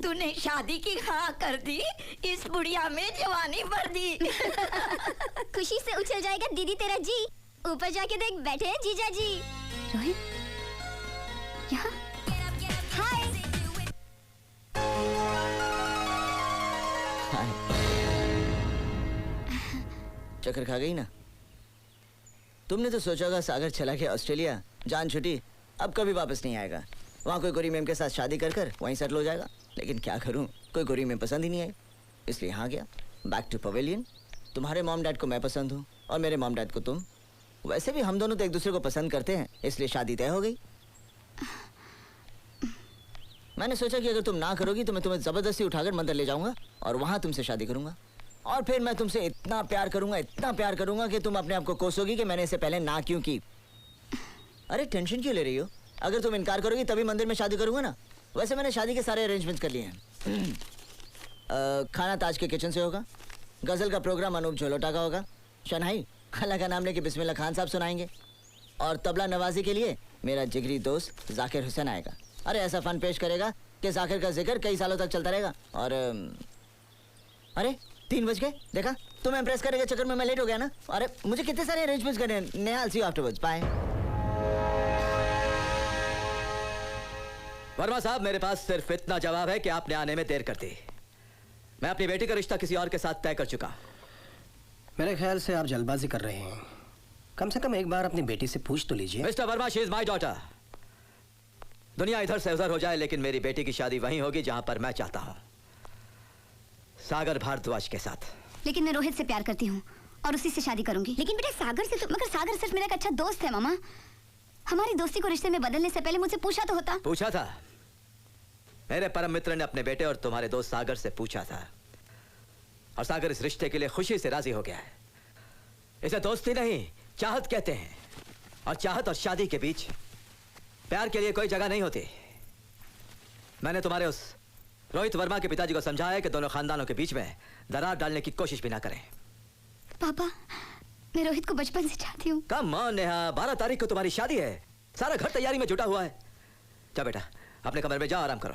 तूने शादी की हाँ कर दी, इस बुढ़िया में जवानी भर दी। खुशी से उछल जाएगा दीदी तेरा जी। ऊपर जाके देख, बैठे हैं जीजा जी। रोहित यहाँ? हाय। चक्कर खा गई ना? तुमने तो सोचा होगा सागर चला गया ऑस्ट्रेलिया, जान छुट्टी, अब कभी वापस नहीं आएगा। वहाँ कोई गोरी मैम के साथ शादी कर कर वहीं सेटल हो जाएगा। लेकिन क्या करूँ, कोई गोरी मैम पसंद ही नहीं आई, इसलिए यहाँ गया, बैक टू पवेलियन। तुम्हारे मॉम डैड को मैं पसंद हूँ और मेरे मॉम डैड को तुम। वैसे भी हम दोनों तो एक दूसरे को पसंद करते हैं, इसलिए शादी तय हो गई। मैंने सोचा कि अगर तुम ना करोगी तो मैं तुम्हें जबरदस्ती उठाकर मंदिर ले जाऊंगा और वहाँ तुमसे शादी करूंगा। और फिर मैं तुमसे इतना प्यार करूंगा कि तुम अपने आप को कोसोगी कि मैंने इसे पहले ना क्यों की। अरे टेंशन क्यों ले रही हो? अगर तुम इनकार करोगी तभी मंदिर में शादी करूंगा ना। वैसे मैंने शादी के सारे अरेंजमेंट्स कर लिए हैं। खाना ताज के किचन से होगा, गजल का प्रोग्राम अनूप झोलोटा का होगा, शनाई अल्लाह का नाम लेके बिस्मिल्लाह खान साहब सुनाएंगे और तबला नवाजी के लिए मेरा जिगरी दोस्त जाकिर हुसैन आएगा। अरे ऐसा फन पेश करेगा कि जाकिर का जिक्र कई सालों तक चलता रहेगा। और अरे 3 बज गए, देखा? तुम इम्प्रेस करने के चक्कर में मैं लेट हो गया ना। अरे मुझे कितने सारे अरेंजमेंट्स करने हैं। Neha, I'll see you afterwards. Bye. Verma साहब, मेरे पास सिर्फ इतना जवाब है कि आपने आने में देर कर दी। मैं अपनी बेटी का रिश्ता किसी और के साथ तय कर चुका। मेरे ख्याल से आप जल्दबाजी कर रहे हैं। कम से कम एक बार अपनी बेटी से पूछ तो लीजिए। Mister Verma, she is my daughter. दुनिया इधर से उधर हो जाए लेकिन मेरी बेटी की शादी वहीं होगी जहां पर मैं चाहता हूं, सागर भारद्वाज के साथ। लेकिन मैं रोहित से प्यार करती हूँ और उसी से शादी करूंगी। लेकिन बेटे सागर से तो, मगर सागर सिर्फ मेरा एक अच्छा दोस्त है मामा। हमारी दोस्ती को रिश्ते में बदलने से पहले मुझसे पूछा तो होता। पूछा था? मेरे परम मित्र ने अपने बेटे और तुम्हारे दोस्त सागर से पूछा था और सागर इस रिश्ते के लिए खुशी से राजी हो गया है। इसे दोस्ती नहीं, चाहत कहते हैं। और चाहत और शादी के बीच प्यार के लिए कोई जगह नहीं होती। मैंने तुम्हारे उस रोहित वर्मा के पिताजी को समझाया है कि दोनों खानदानों के बीच में दरार डालने की कोशिश भी ना करें। पापा, मैं रोहित को बचपन से चाहती हूँ। कम ऑन नेहा, 12 तारीख को तुम्हारी शादी है, सारा घर तैयारी में जुटा हुआ है। जा बेटा, अपने कमरे में जाओ, आराम करो।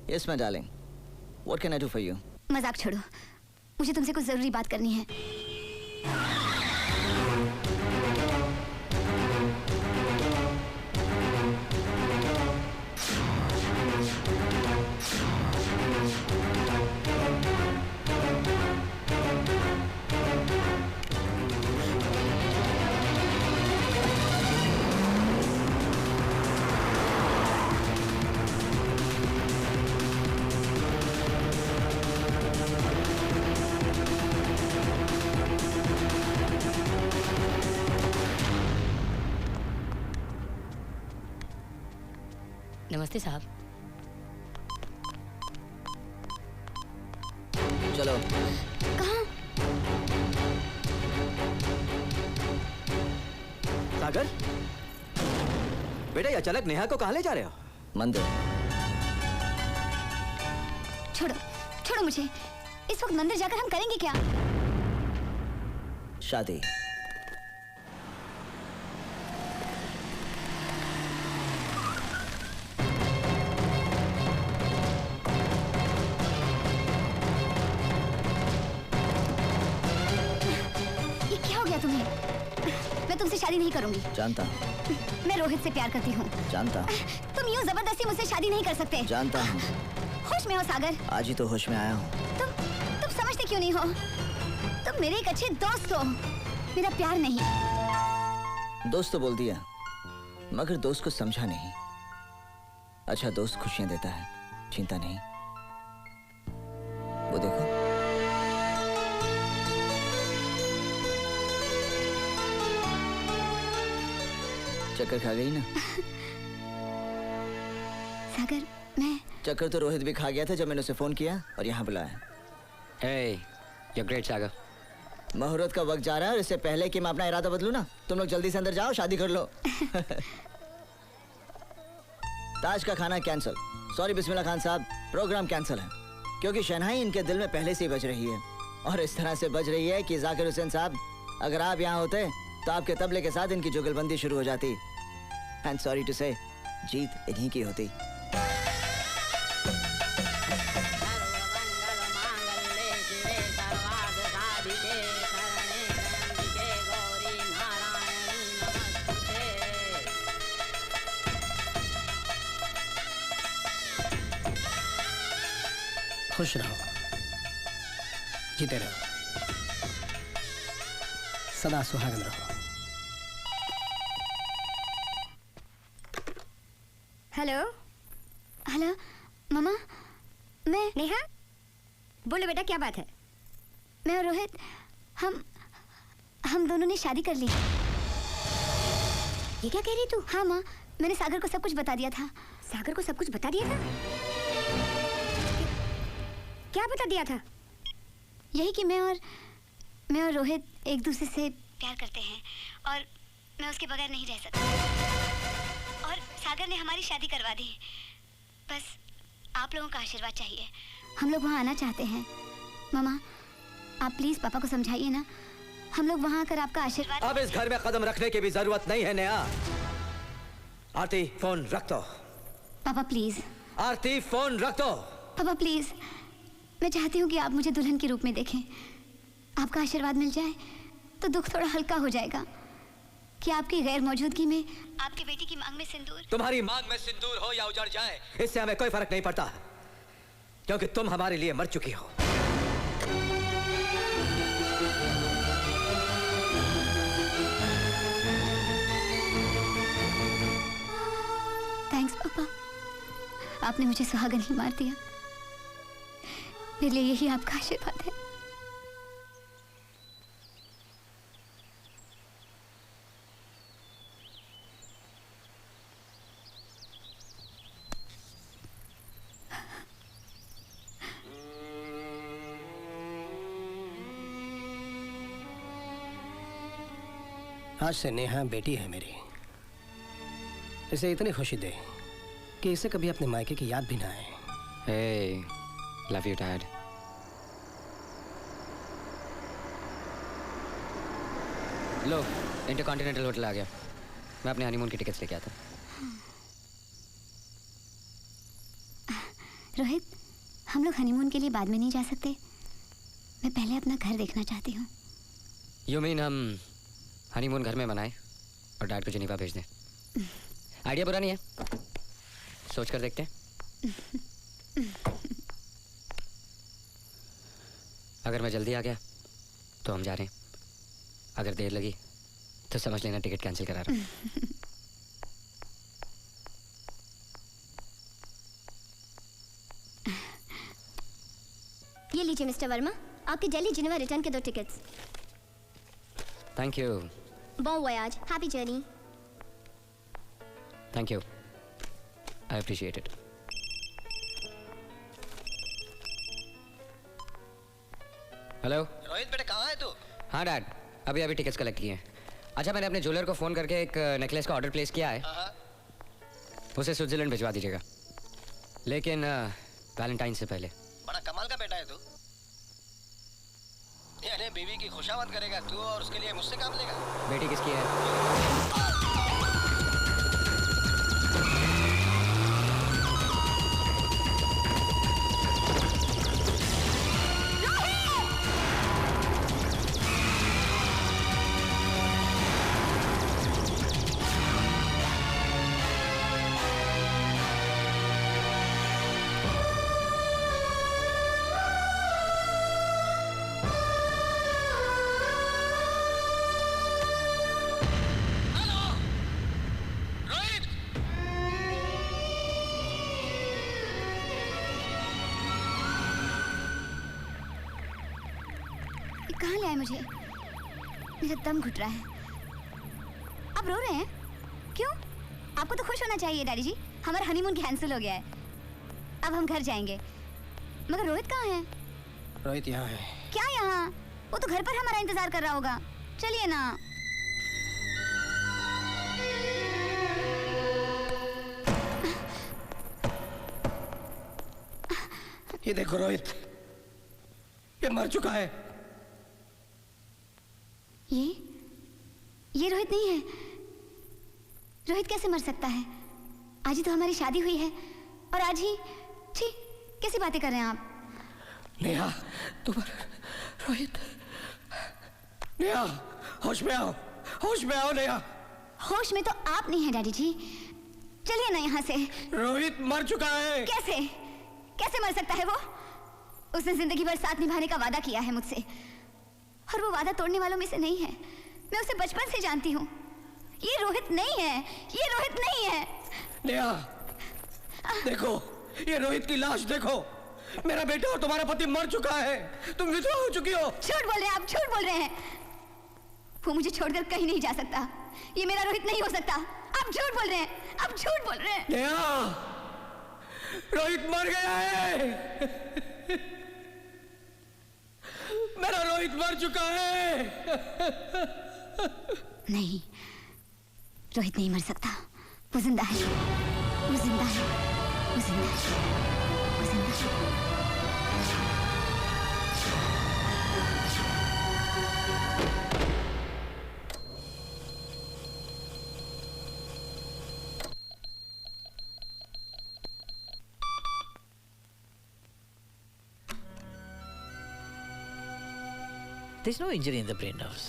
Yes, my darling. What can I do for you? मजाक छोड़ो, मुझे तुमसे कुछ जरूरी बात करनी है। नमस्ते साहब। चलो। कहाँ? सागर बेटा, ये अचानक नेहा को कहाँ ले जा रहे हो? मंदिर। छोड़ो, छोड़ो मुझे। इस वक्त मंदिर जाकर हम करेंगे क्या? शादी। मैं तुमसे शादी नहीं करूंगी। जानता हूँ। मैं रोहित से प्यार करती हूँ। जानता हूँ। तुम यूँ जबरदस्ती मुझसे शादी नहीं कर सकते। जानता हूँ। होश में हो सागर? आज ही तो होश में आया हूँ। तुम समझते क्यों नहीं हो? तुम मेरे एक अच्छे दोस्त हो, मेरा प्यार नहीं। दोस्त तो बोल दिया, मगर दोस्त को समझा नहीं। अच्छा दोस्त खुशियां देता है, चिंता नहीं। वो देखो, चक्कर खा गई ना? सागर, मैं चक्कर तो रोहित भी खा गया था जब मैंने उसे फोन किया और यहाँ बुलाया। Hey, you're great, सागर। मुहूर्त का वक्त जा रहा है और इससे पहले कि मैं अपना इरादा बदलूं ना, तुम लोग जल्दी से अंदर जाओ, शादी कर लो। ताज का खाना कैंसिल। सॉरी बिस्मिल्लाह खान साहब, प्रोग्राम कैंसिल है क्योंकि शहनाई इनके दिल में पहले से ही बज रही है और इस तरह से बज रही है कि जाकिर हुसैन साहब, अगर आप यहाँ होते तो आपके तबले के साथ इनकी जुगलबंदी शुरू हो जाती। एंड सॉरी टू से, जीत इन्हीं की होती। खुश रहो, जीते रहो, सदा सुहागन रहो। हेलो हेलो मामा, मैं नेहा। बोलो बेटा, क्या बात है? मैं और रोहित हम दोनों ने शादी कर ली। ये क्या कह रही तू? हाँ माँ, मैंने सागर को सब कुछ बता दिया था। सागर को सब कुछ बता दिया था? क्या बता दिया था? यही कि मैं और रोहित एक दूसरे से प्यार करते हैं और मैं उसके बगैर नहीं रह सकती। और सागर ने हमारी शादी करवा दी। बस आप लोगों का आशीर्वाद चाहिए। हम लोग वहाँ आना चाहते हैं। मामा, आप प्लीज पापा को समझाइए ना। हम लोग वहाँ आकर आपका आशीर्वाद। अब इस घर में कदम रखने की भी जरूरत नहीं है नेहा। आरती, फोन रख दो। पापा प्लीज। आरती, फोन रख दो। पापा प्लीज, मैं चाहती हूँ कि आप मुझे दुल्हन के रूप में देखें। आपका आशीर्वाद मिल जाए तो दुख थोड़ा हल्का हो जाएगा कि आपकी गैर मौजूदगी में आपकी बेटी की मांग में सिंदूर। तुम्हारी मांग में सिंदूर हो या उजड़ जाए, इससे हमें कोई फर्क नहीं पड़ता, क्योंकि तुम हमारे लिए मर चुकी हो। थैंक्स पापा, आपने मुझे सुहागन ही मार दिया। मेरे लिए यही आपका आशीर्वाद है। आज से नेहा बेटी है मेरी। इसे इतनी खुशी दे कि इसे कभी अपने मायके की याद भी ना आए। Hey, love you, Dad. लो, इंटरकॉन्टिनेंटल होटल आ गया। मैं अपने हनीमून की टिकट्स लेके आता हूँ। रोहित, हम लोग हनीमून के लिए बाद में नहीं जा सकते? मैं पहले अपना घर देखना चाहती हूँ। You mean हम हनीमून घर में मनाएं और डैड को जेनेवा भेज दें? आइडिया बुरा नहीं है, सोच कर देखते हैं। अगर मैं जल्दी आ गया तो हम जा रहे हैं, अगर देर लगी तो समझ लेना टिकट कैंसिल करा रहा हूं। ये लीजिए मिस्टर वर्मा, आपके दिल्ली जिनेवा रिटर्न के 2 tickets. Thank you. Bon voyage, happy journey. Thank you, I appreciate it. Hello Rohit बेटा, कहाँ है तू? हाँ डैड, अभी अभी टिकट्स कलेक्ट किए हैं। अच्छा, मैंने अपने ज्वेलर को फ़ोन करके एक नेकलेस का ऑर्डर प्लेस किया है। उसे स्विट्जरलैंड भिजवा दीजिएगा, लेकिन वैलेंटाइन से पहले। बड़ा कमाल का बेटा है तू। यानी बीवी की खुशामद करेगा तू और उसके लिए मुझसे काम लेगा। बेटी किसकी है? कहाँ ले आए मुझे? मेरा दम घुट रहा है। आप रो रहे हैं क्यों? आपको तो खुश होना चाहिए डैडी जी, हमारा हनीमून कैंसिल हो गया है। अब हम घर जाएंगे। मगर रोहित कहाँ है? रोहित यहाँ है। क्या यहाँ? वो तो घर पर हमारा इंतजार कर रहा होगा। चलिए ना। ये देखो रोहित, ये मर चुका है। ये रोहित नहीं है। रोहित कैसे मर सकता है? आज ही तो हमारी शादी हुई है और आज ही। छी, कैसी बातें कर रहे हैं आप? नेहा, तुम रोहित। नेहा, होश में आओ, होश में आओ नेहा। होश में तो आप नहीं है डैडी जी। चलिए ना यहाँ से। रोहित मर चुका है। कैसे? कैसे मर सकता है वो? उसने जिंदगी भर साथ निभाने का वादा किया है मुझसे, और वो वादा तोड़ने वालों में से नहीं है। मैं उसे बचपन से जानती हूँ। ये रोहित नहीं है, ये रोहित नहीं है। नेहा, देखो, ये रोहित की लाश देखो। मेरा बेटा और तुम्हारा पति मर चुका है, तुम विधवा हो चुकी हो। झूठ बोल रहे हैं आप, झूठ बोल रहे हैं। वो मुझे छोड़कर कहीं नहीं जा सकता। ये मेरा रोहित नहीं हो सकता। आप झूठ बोल रहे हैं, आप झूठ बोल रहे हैं। नेहा, रोहित मर गया है। मेरा रोहित मर चुका है। नहीं, रोहित नहीं मर सकता। वो जिंदा है, वो जिंदा है, वो जिंदा है, वो जिंदा है। There's no injury in the brain nerves.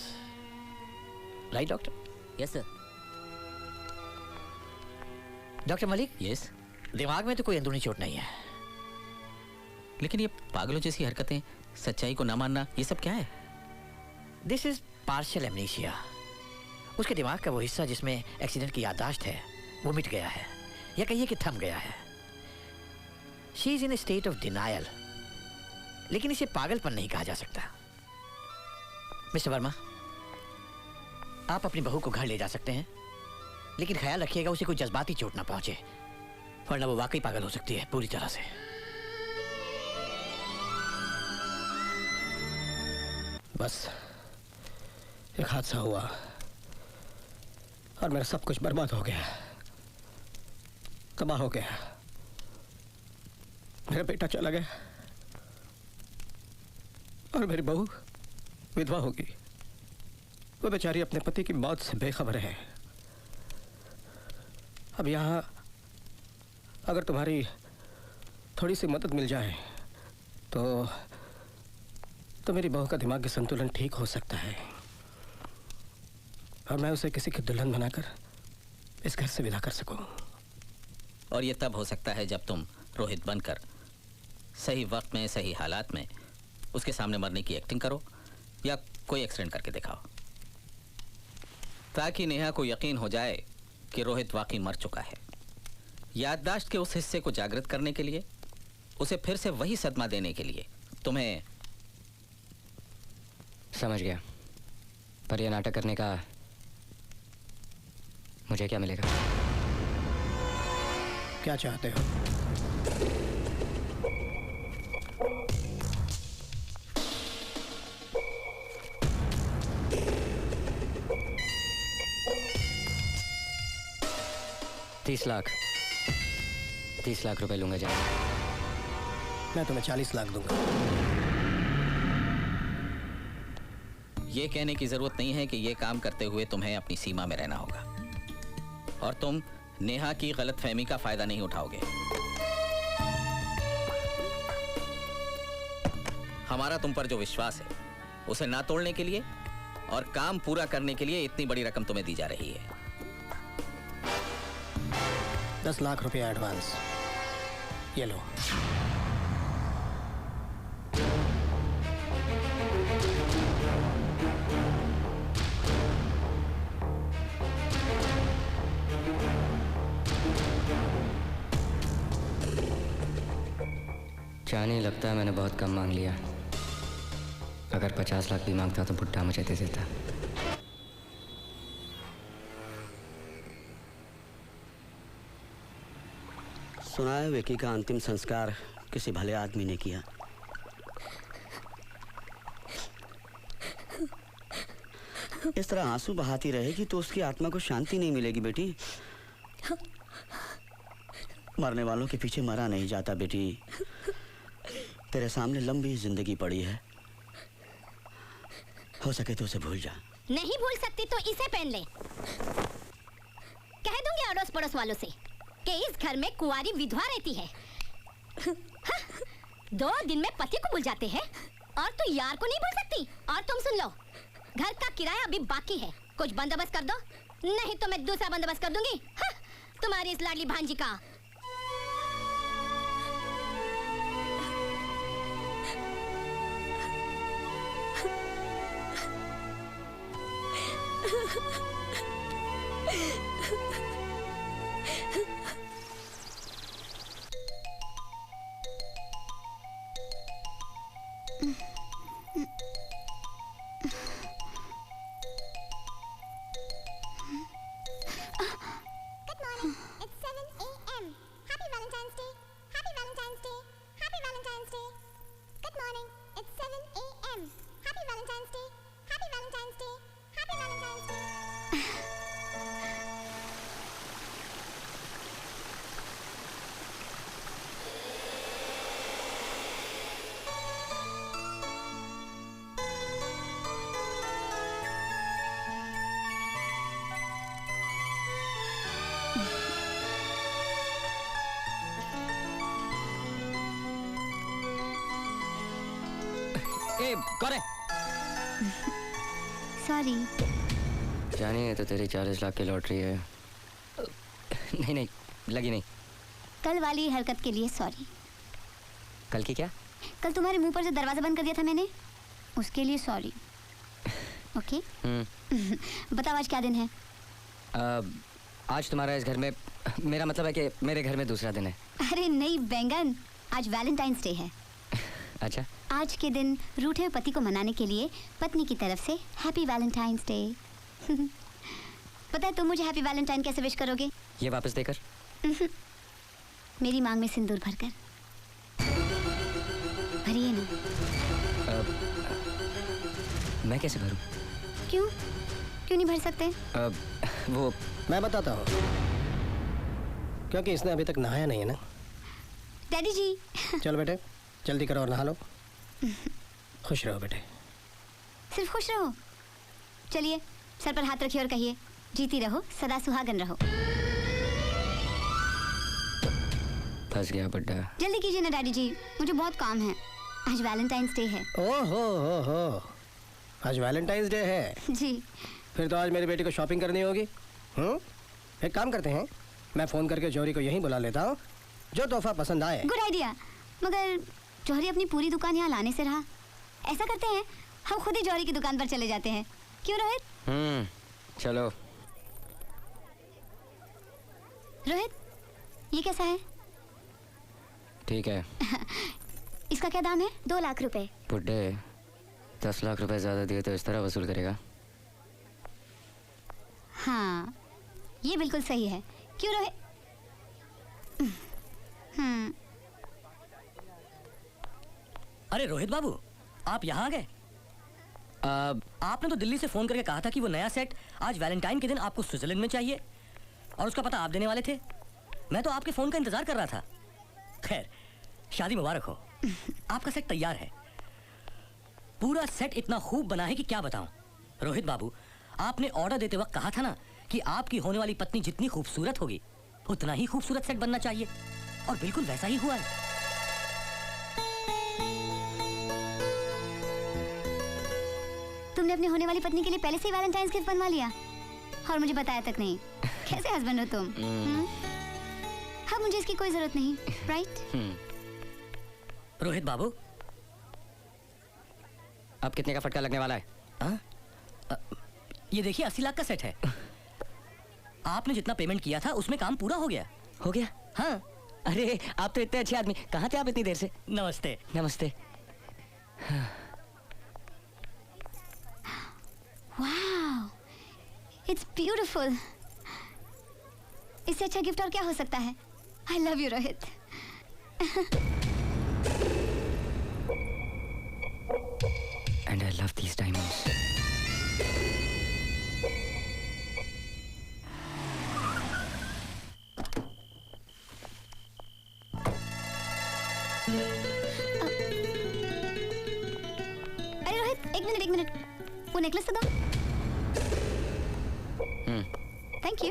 Right, doctor? Yes, sir. Doctor Malik, yes, दिमाग में तो कोई अंदरूनी चोट नहीं है। लेकिन ये पागलों जैसी हरकतें, सच्चाई को ना मानना, ये सब क्या है? This is partial amnesia. उसके दिमाग का वो हिस्सा जिसमें एक्सीडेंट की याददाश्त है वो मिट गया है, या कहिए कि थम गया है। She is in A state of denial, लेकिन इसे पागलपन नहीं कहा जा सकता। मिस्टर वर्मा, आप अपनी बहू को घर ले जा सकते हैं, लेकिन ख्याल रखिएगा उसे कोई जज्बाती चोट ना पहुंचे, वरना वो वाकई पागल हो सकती है पूरी तरह से। बस एक हादसा हुआ और मेरा सब कुछ बर्बाद हो गया, तबाह हो गया। मेरा बेटा चला गया और मेरी बहू विधवा होगी। वो बेचारी अपने पति की मौत से बेखबर है। अब यहाँ अगर तुम्हारी थोड़ी सी मदद मिल जाए तो मेरी बहू का दिमागी संतुलन ठीक हो सकता है और मैं उसे किसी की दुल्हन बनाकर इस घर से विदा कर सकूं। और ये तब हो सकता है जब तुम रोहित बनकर सही वक्त में, सही हालात में उसके सामने मरने की एक्टिंग करो या कोई एक्सीडेंट करके दिखाओ, ताकि नेहा को यकीन हो जाए कि रोहित वाकई मर चुका है। याददाश्त के उस हिस्से को जागृत करने के लिए, उसे फिर से वही सदमा देने के लिए तुम्हें। समझ गया, पर यह नाटक करने का मुझे क्या मिलेगा? क्या चाहते हो? $30 लाख रुपए लूंगा जान। मैं तुम्हें 40 लाख दूंगा। यह कहने की जरूरत नहीं है कि यह काम करते हुए तुम्हें अपनी सीमा में रहना होगा और तुम नेहा की गलतफहमी का फायदा नहीं उठाओगे। हमारा तुम पर जो विश्वास है उसे ना तोड़ने के लिए और काम पूरा करने के लिए इतनी बड़ी रकम तुम्हें दी जा रही है। 10 लाख रुपया एडवांस, ये लो। चानी, लगता है मैंने बहुत कम मांग लिया। अगर 50 लाख भी मांगता तो बुड्ढा मुझे दे देता। सुना है विकी का अंतिम संस्कार किसी भले आदमी ने किया। इस तरह आंसू बहाती रहेगी तो उसकी आत्मा को शांति नहीं मिलेगी बेटी। मरने वालों के पीछे मरा नहीं जाता बेटी। तेरे सामने लंबी जिंदगी पड़ी है, हो सके तो उसे भूल जा। नहीं भूल सकती तो इसे पहन ले। कह दूंगी अड़ोस पड़ोस वालों से कि इस घर में कुंवारी विधवा रहती है। हाँ, 2 दिन में पति को भूल जाते हैं और तू यार को नहीं भूल सकती। और तुम सुन लो, घर का किराया अभी बाकी है, कुछ बंदोबस्त कर दो, नहीं तो मैं दूसरा बंदोबस्त कर दूंगी। हाँ, तुम्हारी इस लाडली भांजी का। ए, कौन है? सॉरी। जानी है तो तेरी 40 लाख की लॉटरी है। नहीं नहीं, लगी नहीं। कल वाली हरकत के लिए सॉरी। कल की क्या? कल तुम्हारे मुंह पर जो दरवाजा बंद कर दिया था मैंने, उसके लिए सॉरी। ओके? बताओ आज क्या दिन है? आज तुम्हारा इस घर में, मेरा मतलब है कि मेरे घर में दूसरा दिन है। अरे नहीं बैंगन, आज वैलेंटाइंस डे है। अच्छा। आज के दिन रूठे हुए पति को मनाने के लिए पत्नी की तरफ से हैप्पी वैलेंटाइंस डे। पता है तुम मुझे हैप्पी वैलेंटाइन कैसे विश करोगे? ये वापस देकर? मेरी मांग में सिंदूर भरकर। भरिए ना। मैं कैसे भरूं? क्यों? क्यों नहीं भर सकते? वो मैं बताता हूँ, क्योंकि इसने अभी तक नहाया नहीं है ना। डैडी जी। चलो बेटे, जल्दी करो और नहा लो। खुश रहो बेटे। सिर्फ खुश रहो? चलिए सर पर हाथ रखिए और कहिए, जीती रहो सदा सुहागन रहो। फंस गया बुड्ढा। जल्दी कीजिए ना डैडी जी, मुझे बहुत काम है। आज वैलेंटाइंस डे है। ओहो हो, आज वैलेंटाइंस डे है जी। फिर तो आज मेरी बेटी को शॉपिंग करनी होगी। एक काम करते हैं, मैं फोन करके जौहरी को यहीं बुला लेता हूँ, जो तोहफा पसंद आए। गुड आइडिया, मगर जौहरी अपनी पूरी दुकान यहाँ लाने से रहा। ऐसा करते हैं, हम खुद ही जौहरी की दुकान पर चले जाते हैं। क्यों रोहित? चलो। रोहित, ये कैसा है? ठीक है। इसका क्या दाम है? 2 लाख रुपए। बुड्ढे, 10 लाख रुपए ज्यादा दिए तो इस तरह वसूल करेगा? हाँ, ये बिल्कुल सही है। क्यों रोहित? अरे रोहित बाबू, आप यहाँ आ गए? आपने तो दिल्ली से फोन करके कहा था कि वो नया सेट आज वैलेंटाइन के दिन आपको स्विट्जरलैंड में चाहिए, और उसका पता आप देने वाले थे। मैं तो आपके फोन का इंतजार कर रहा था। खैर, शादी मुबारक हो। आपका सेट तैयार है। पूरा सेट इतना खूब बना है कि क्या बताऊं। रोहित बाबू, आपने ऑर्डर देते वक्त कहा था ना कि आपकी होने वाली पत्नी जितनी खूबसूरत होगी उतना ही खूबसूरत सेट बनना चाहिए, और बिल्कुल वैसा ही हुआ है। तुमने अपनी होने वाली पत्नी के लिए पहले से ही वैलेंटाइंस गिफ्ट बनवा लिया और मुझे बताया तक नहीं। कैसे हस्बैंड हो तुम? हाँ, मुझे इसकी कोई जरूरत नहीं, राइट? रोहित बाबू, अब कितने का फटका लगने वाला है? ये देखिए 80 लाख का सेट है। आपने जितना पेमेंट किया था उसमें काम पूरा हो गया। हो गया? हाँ। अरे आप तो इतने अच्छे आदमी, कहाँ थे आप इतनी देर से? नमस्ते। नमस्ते। Wow, it's beautiful. इससे अच्छा गिफ्ट और क्या हो सकता है? I love you Rohit. And I love these diamonds. अरे रोहित, एक मिनट, वो नेकलेस तो दो। Thank you.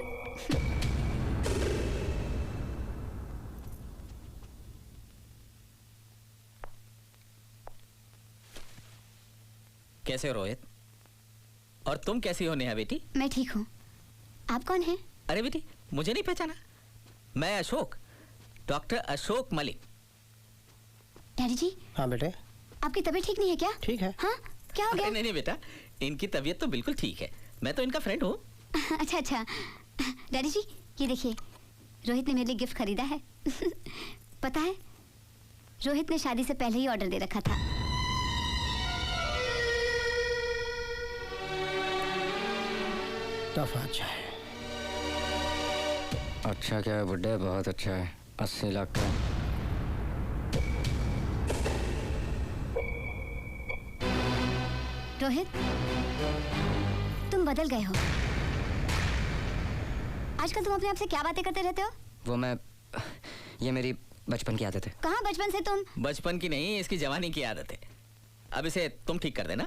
कैसे हो रोहित? और तुम कैसी हो नेहा बेटी? मैं ठीक हूँ। आप कौन हैं? अरे बेटी, मुझे नहीं पहचाना? मैं अशोक, डॉक्टर अशोक मलिक। डैडी जी। हाँ बेटे। आपकी तबीयत ठीक नहीं है क्या? ठीक है। हाँ, क्या हो गया? नहीं बेटा, इनकी तबीयत तो बिल्कुल ठीक है। मैं तो इनका फ्रेंड हूँ। अच्छा अच्छा, डैडी जी ये देखिए, रोहित ने मेरे लिए गिफ्ट खरीदा है। पता है, रोहित ने शादी से पहले ही ऑर्डर दे रखा था। तोहफा अच्छा है। अच्छा क्या है बुड्ढे, बहुत अच्छा है। 80 लाख का। रोहित, तुम बदल गए हो। आजकल तुम अपने आप से क्या बातें करते रहते हो? वो मैं, ये मेरी बचपन की आदत है। कहाँ बचपन से तुम? बचपन की नहीं, इसकी जवानी की आदत है। अब इसे तुम ठीक कर देना।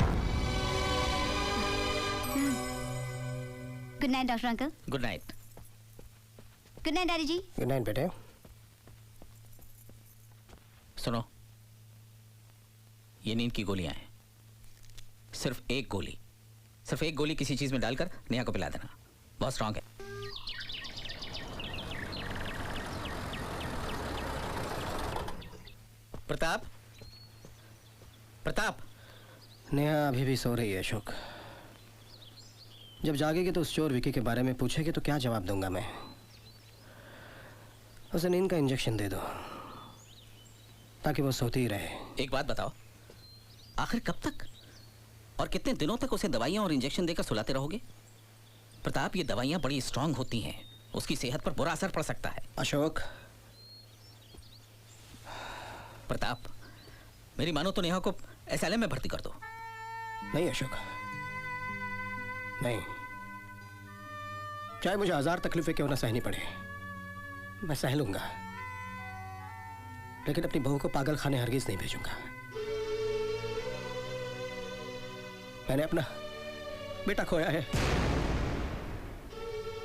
Good night doctor uncle. Good night. Good night daddy ji. Good night बेटे। सुनो, ये नींद की गोलियां हैं। सिर्फ एक गोली किसी चीज में डालकर नेहा को पिला देना। बहुत स्ट्रांग है। प्रताप, प्रताप। नेहा अभी भी सो रही है अशोक। जब जागेगी तो उस चोर विकी के बारे में पूछेगी तो क्या जवाब दूंगा मैं? उसे नींद का इंजेक्शन दे दो ताकि वो सोती ही रहे। एक बात बताओ, आखिर कब तक और कितने दिनों तक उसे दवाइयां और इंजेक्शन देकर सुलाते रहोगे? प्रताप, ये दवाइयां बड़ी स्ट्रांग होती हैं, उसकी सेहत पर बुरा असर पड़ सकता है। अशोक। प्रताप, मेरी मानो तो नेहा को एसएलएम में भर्ती कर दो। नहीं अशोक, नहीं। चाहे मुझे 1000 तकलीफें क्यों ना सहनी पड़े, मैं सह लूंगा, लेकिन अपनी बहू को पागल खाने हरगिज नहीं भेजूंगा। मैंने अपना बेटा खोया है,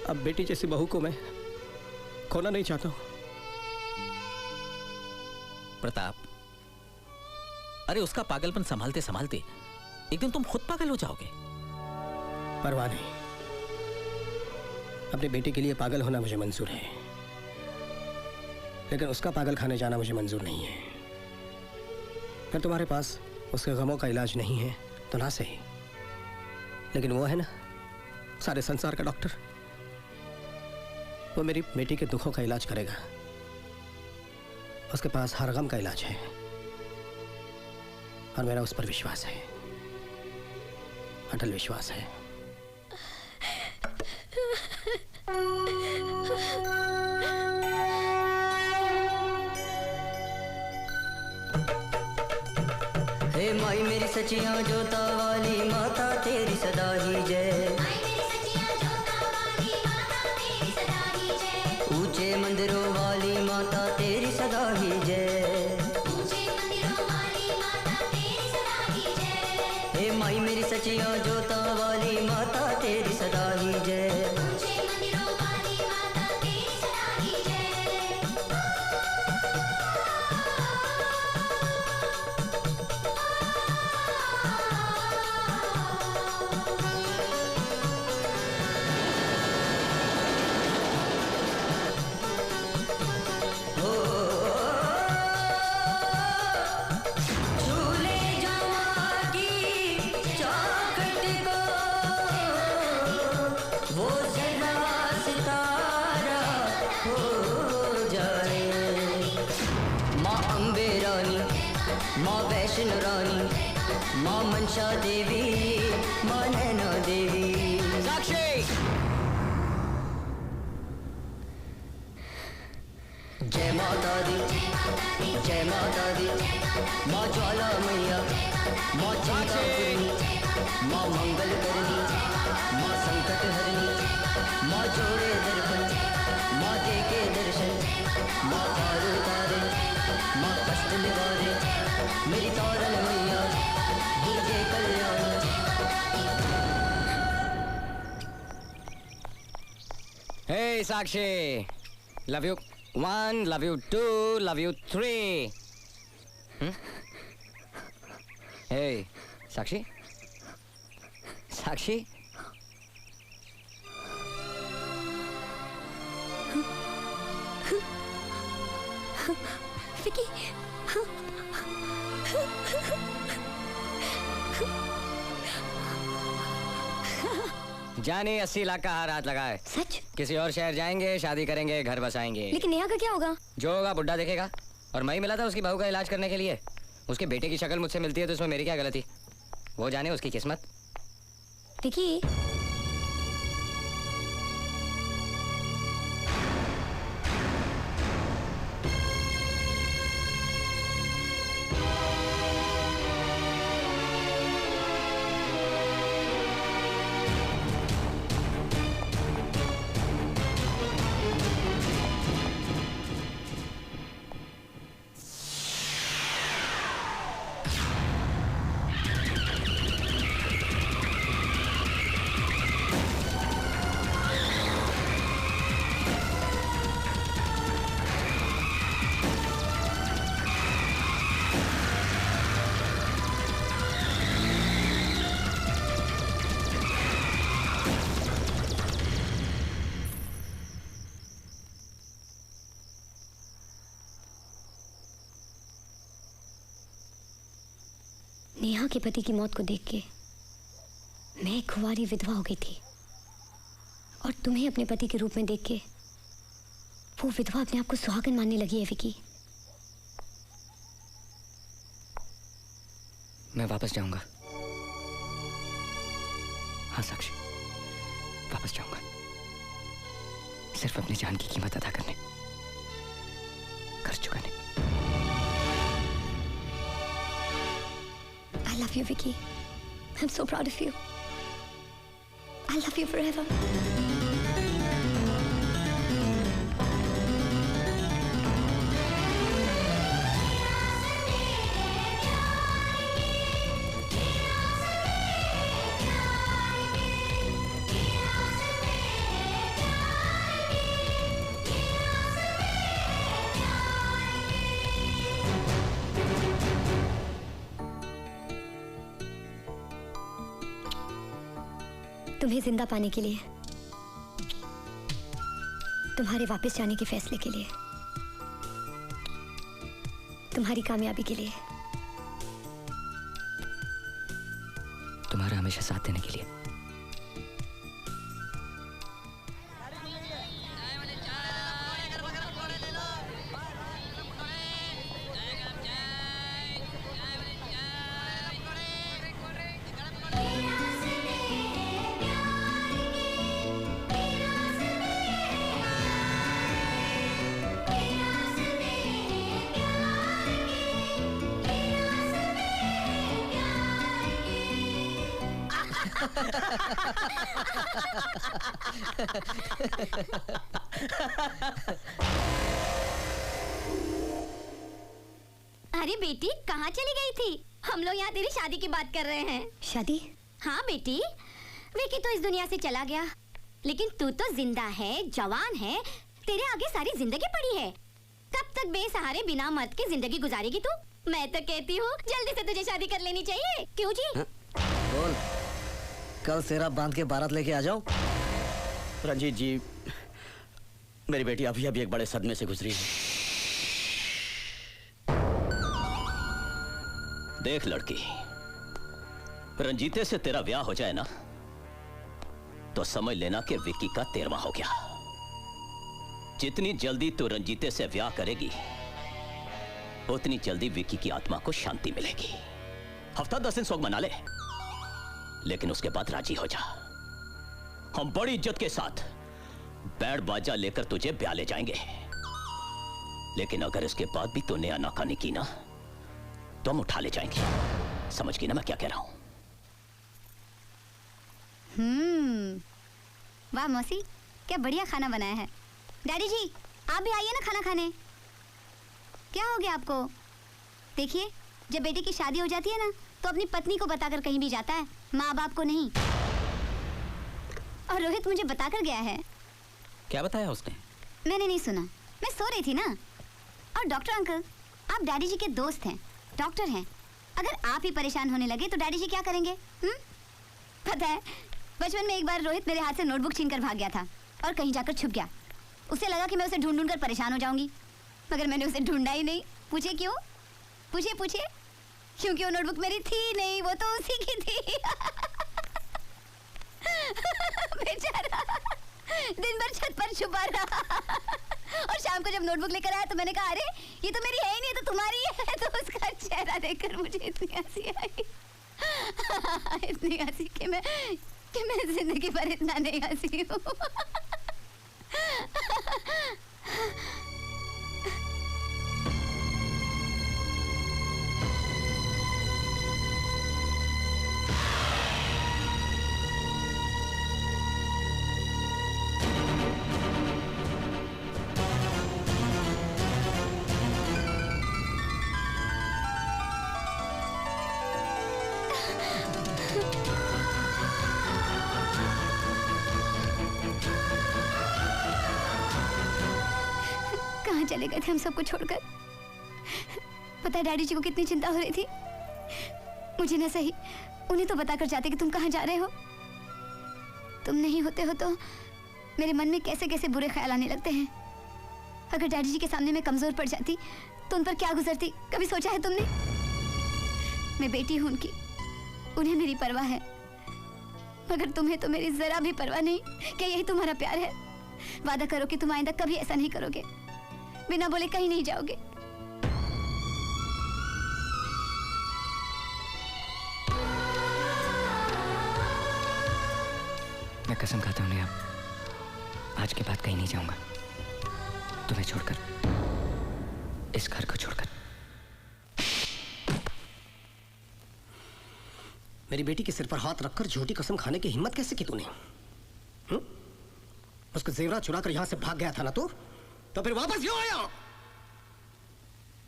अब बेटी जैसी बहू को मैं खोना नहीं चाहता हूं। प्रताप, अरे उसका पागलपन संभालते संभालते एक दिन तुम खुद पागल हो जाओगे। परवाह नहीं, अपनी बेटी के लिए पागल होना मुझे मंजूर है, लेकिन उसका पागल खाने जाना मुझे मंजूर नहीं है। अगर तुम्हारे पास उसके गमों का इलाज नहीं है तो ना सही, लेकिन वो है ना सारे संसार का डॉक्टर, वो मेरी बेटी के दुखों का इलाज करेगा। उसके पास हर गम का इलाज है और मेरा उस पर विश्वास है, अटल विश्वास है। हे माई मेरी सचियां जोता वाली माता तेरी सदा ही जय। ऊंचे मंदिरों वाली माता तेरी सदा ही जय। हे माई मेरी सचियां जोता वाली माता तेरी सदा ही जय। वैष्णो रानी, माँ मनसा देवी, माँ नैना देवी। साक्षी! जय माता दी, जय माता दी, माँ ज्वाला मैया, माँ चिंतामणि, माँ मंगल करनी, माँ संकट हरनी, माँ जोड़े दर्पण, माँ दे के दर्शन, माँ पार उतारे, माँ कष्ट निवारे, मेरी तारन मैया, दुर्गे कल्याण। Hey Sakshi, love you 1, love you 2, love you 3. Hey Sakshi, Sakshi. Vicky, जानी 80 लाख का हार हाथ लगाए। सच? किसी और शहर जाएंगे, शादी करेंगे, घर बसाएंगे। लेकिन नेहा का क्या होगा? जो होगा बुड्ढा देखेगा। और मैं ही मिला था उसकी बहू का इलाज करने के लिए। उसके बेटे की शक्ल मुझसे मिलती है तो इसमें मेरी क्या गलती? वो जाने उसकी किस्मत। विकी, नेहा के पति की मौत को देख के मैं एक कुंवारी विधवा हो गई थी, और तुम्हें अपने पति के रूप में देख के वो विधवा अपने आप को सुहागन मानने लगी है। विकी, मैं वापस जाऊंगा। हाँ साक्षी, वापस जाऊंगा, सिर्फ अपनी जान की कीमत अदा करने, खर्च चुकाने। I love you, Vicky. I'm so proud of you. I love you forever. तुम्हें जिंदा पाने के लिए, तुम्हारे वापस जाने के फैसले के लिए, तुम्हारी कामयाबी के लिए, तुम्हारा हमेशा साथ देने के लिए। अरे बेटी, कहाँ चली गई थी? हम लोग यहाँ तेरी शादी की बात कर रहे हैं। शादी? हाँ बेटी, विकी तो इस दुनिया से चला गया, लेकिन तू तो जिंदा है, जवान है, तेरे आगे सारी जिंदगी पड़ी है। कब तक बेसहारे बिना मर्द के जिंदगी गुजारेगी तू? मैं तो कहती हूँ जल्दी से तुझे शादी कर लेनी चाहिए। क्यों जी? बोल, कल सेरा बांध के बारात लेके आ जाओ। रंजीत जी, मेरी बेटी अभी अभी एक बड़े सदमे से गुजरी है। देख लड़की, रंजीते से तेरा ब्याह हो जाए ना तो समझ लेना कि विकी का 13वां हो गया। जितनी जल्दी तू रंजीते से ब्याह करेगी उतनी जल्दी विकी की आत्मा को शांति मिलेगी। हफ्ता 10 दिन शोक मना ले, लेकिन उसके बाद राजी हो जा। हम बड़ी इज्जत के साथ बैंड बाजा लेकर तुझे ब्याह ले जाएंगे, लेकिन अगर इसके बाद भी तूने आनाकानी की ना तो हम उठा ले जाएंगे। समझ गई ना मैं क्या कह रहा हूं? वाह मौसी, क्या बढ़िया खाना बनाया है। डैडी जी, आप भी आइए ना खाना खाने। क्या हो गया आपको? देखिए, जब बेटे की शादी हो जाती है ना तो अपनी पत्नी को बताकर कहीं भी जाता है, माँ बाप को नहीं। और रोहित मुझे बताकर गया है। क्या बताया उसने? मैंने नहीं सुना, मैं सो रही थी ना। और डॉक्टर अंकल, आप डैडी जी के दोस्त हैं, डॉक्टर हैं। अगर आप ही परेशान होने लगे तो डैडी जी क्या करेंगे? पता है, बचपन में एक बार रोहित मेरे हाथ से नोटबुक छीनकर भाग गया था और कहीं जाकर छुप गया। उसे लगा कि मैं उसे ढूंढ कर परेशान हो जाऊंगी, मगर मैंने उसे ढूंढा ही नहीं। पूछे क्यों? पूछे क्योंकि वो नोटबुक मेरी थी नहीं, वो तो उसी की थी। बेचारा दिन भर छत पर छुपा रहा और शाम को जब नोटबुक लेकर आया तो मैंने कहा अरे ये तो मेरी है ही नहीं, तो तुम्हारी है। तो उसका चेहरा देखकर मुझे इतनी हंसी आई, इतनी हंसी कि मैं जिंदगी भर इतना नहीं हंसी हूँ। चले गए थे हम सबको छोड़कर। पता है डैडी जी को कितनी चिंता हो रही थी। मुझे ना सही उन्हें तो बताकर जाते कि तुम कहाँ जा रहे हो। तुम नहीं होते हो तो मेरे मन में कैसे कैसे बुरे ख्याल आने लगते हैं। अगर डैडी जी के सामने मैं कमजोर पड़ जाती तो उन पर क्या गुजरती, कभी सोचा है तुमने? मैं बेटी हूं उनकी, उन्हें मेरी परवाह है, मगर तुम्हें तो मेरी जरा भी परवाह नहीं। क्या यही तुम्हारा प्यार है? वादा करो कि तुम आइंदा कभी ऐसा नहीं करोगे, बिना बोले कहीं नहीं जाओगे। मैं कसम खाता हूं नेहा, आज के बाद कहीं नहीं जाऊंगा, तुम्हें छोड़कर, इस घर को छोड़कर। मेरी बेटी के सिर पर हाथ रखकर झूठी कसम खाने की हिम्मत कैसे की तूने? उसको जेवरात चुरा कर यहां से भाग गया था ना तू, तो फिर वापस क्यों आया?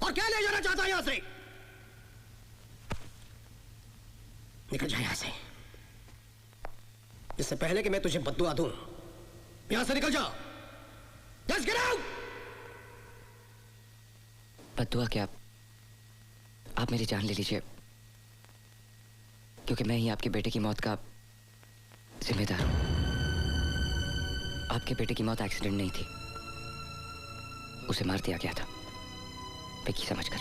और क्या ले जाना चाहता है यहां से? निकल जा यहां से, इससे पहले कि मैं तुझे बद्दुआ दूं। यहां से निकल जा। Just get out! बद्दुआ क्या? आप मेरी जान ले लीजिए, क्योंकि मैं ही आपके बेटे की मौत का जिम्मेदार हूं। आपके बेटे की मौत एक्सीडेंट नहीं थी, उसे मार दिया गया था विकी समझकर।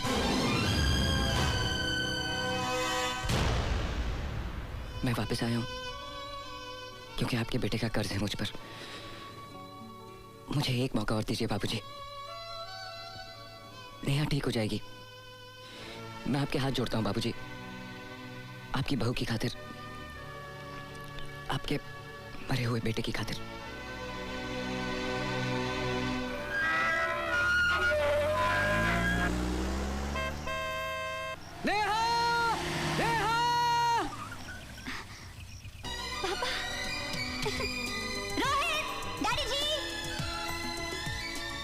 मैं वापस आया हूं क्योंकि आपके बेटे का कर्ज है मुझ पर। मुझे एक मौका और दीजिए बाबूजी। नेहा ठीक हो जाएगी, मैं आपके हाथ जोड़ता हूं बाबूजी, आपकी बहू की खातिर, आपके मरे हुए बेटे की खातिर। नेहा! नेहा! पापा! रोहित! डैडी जी!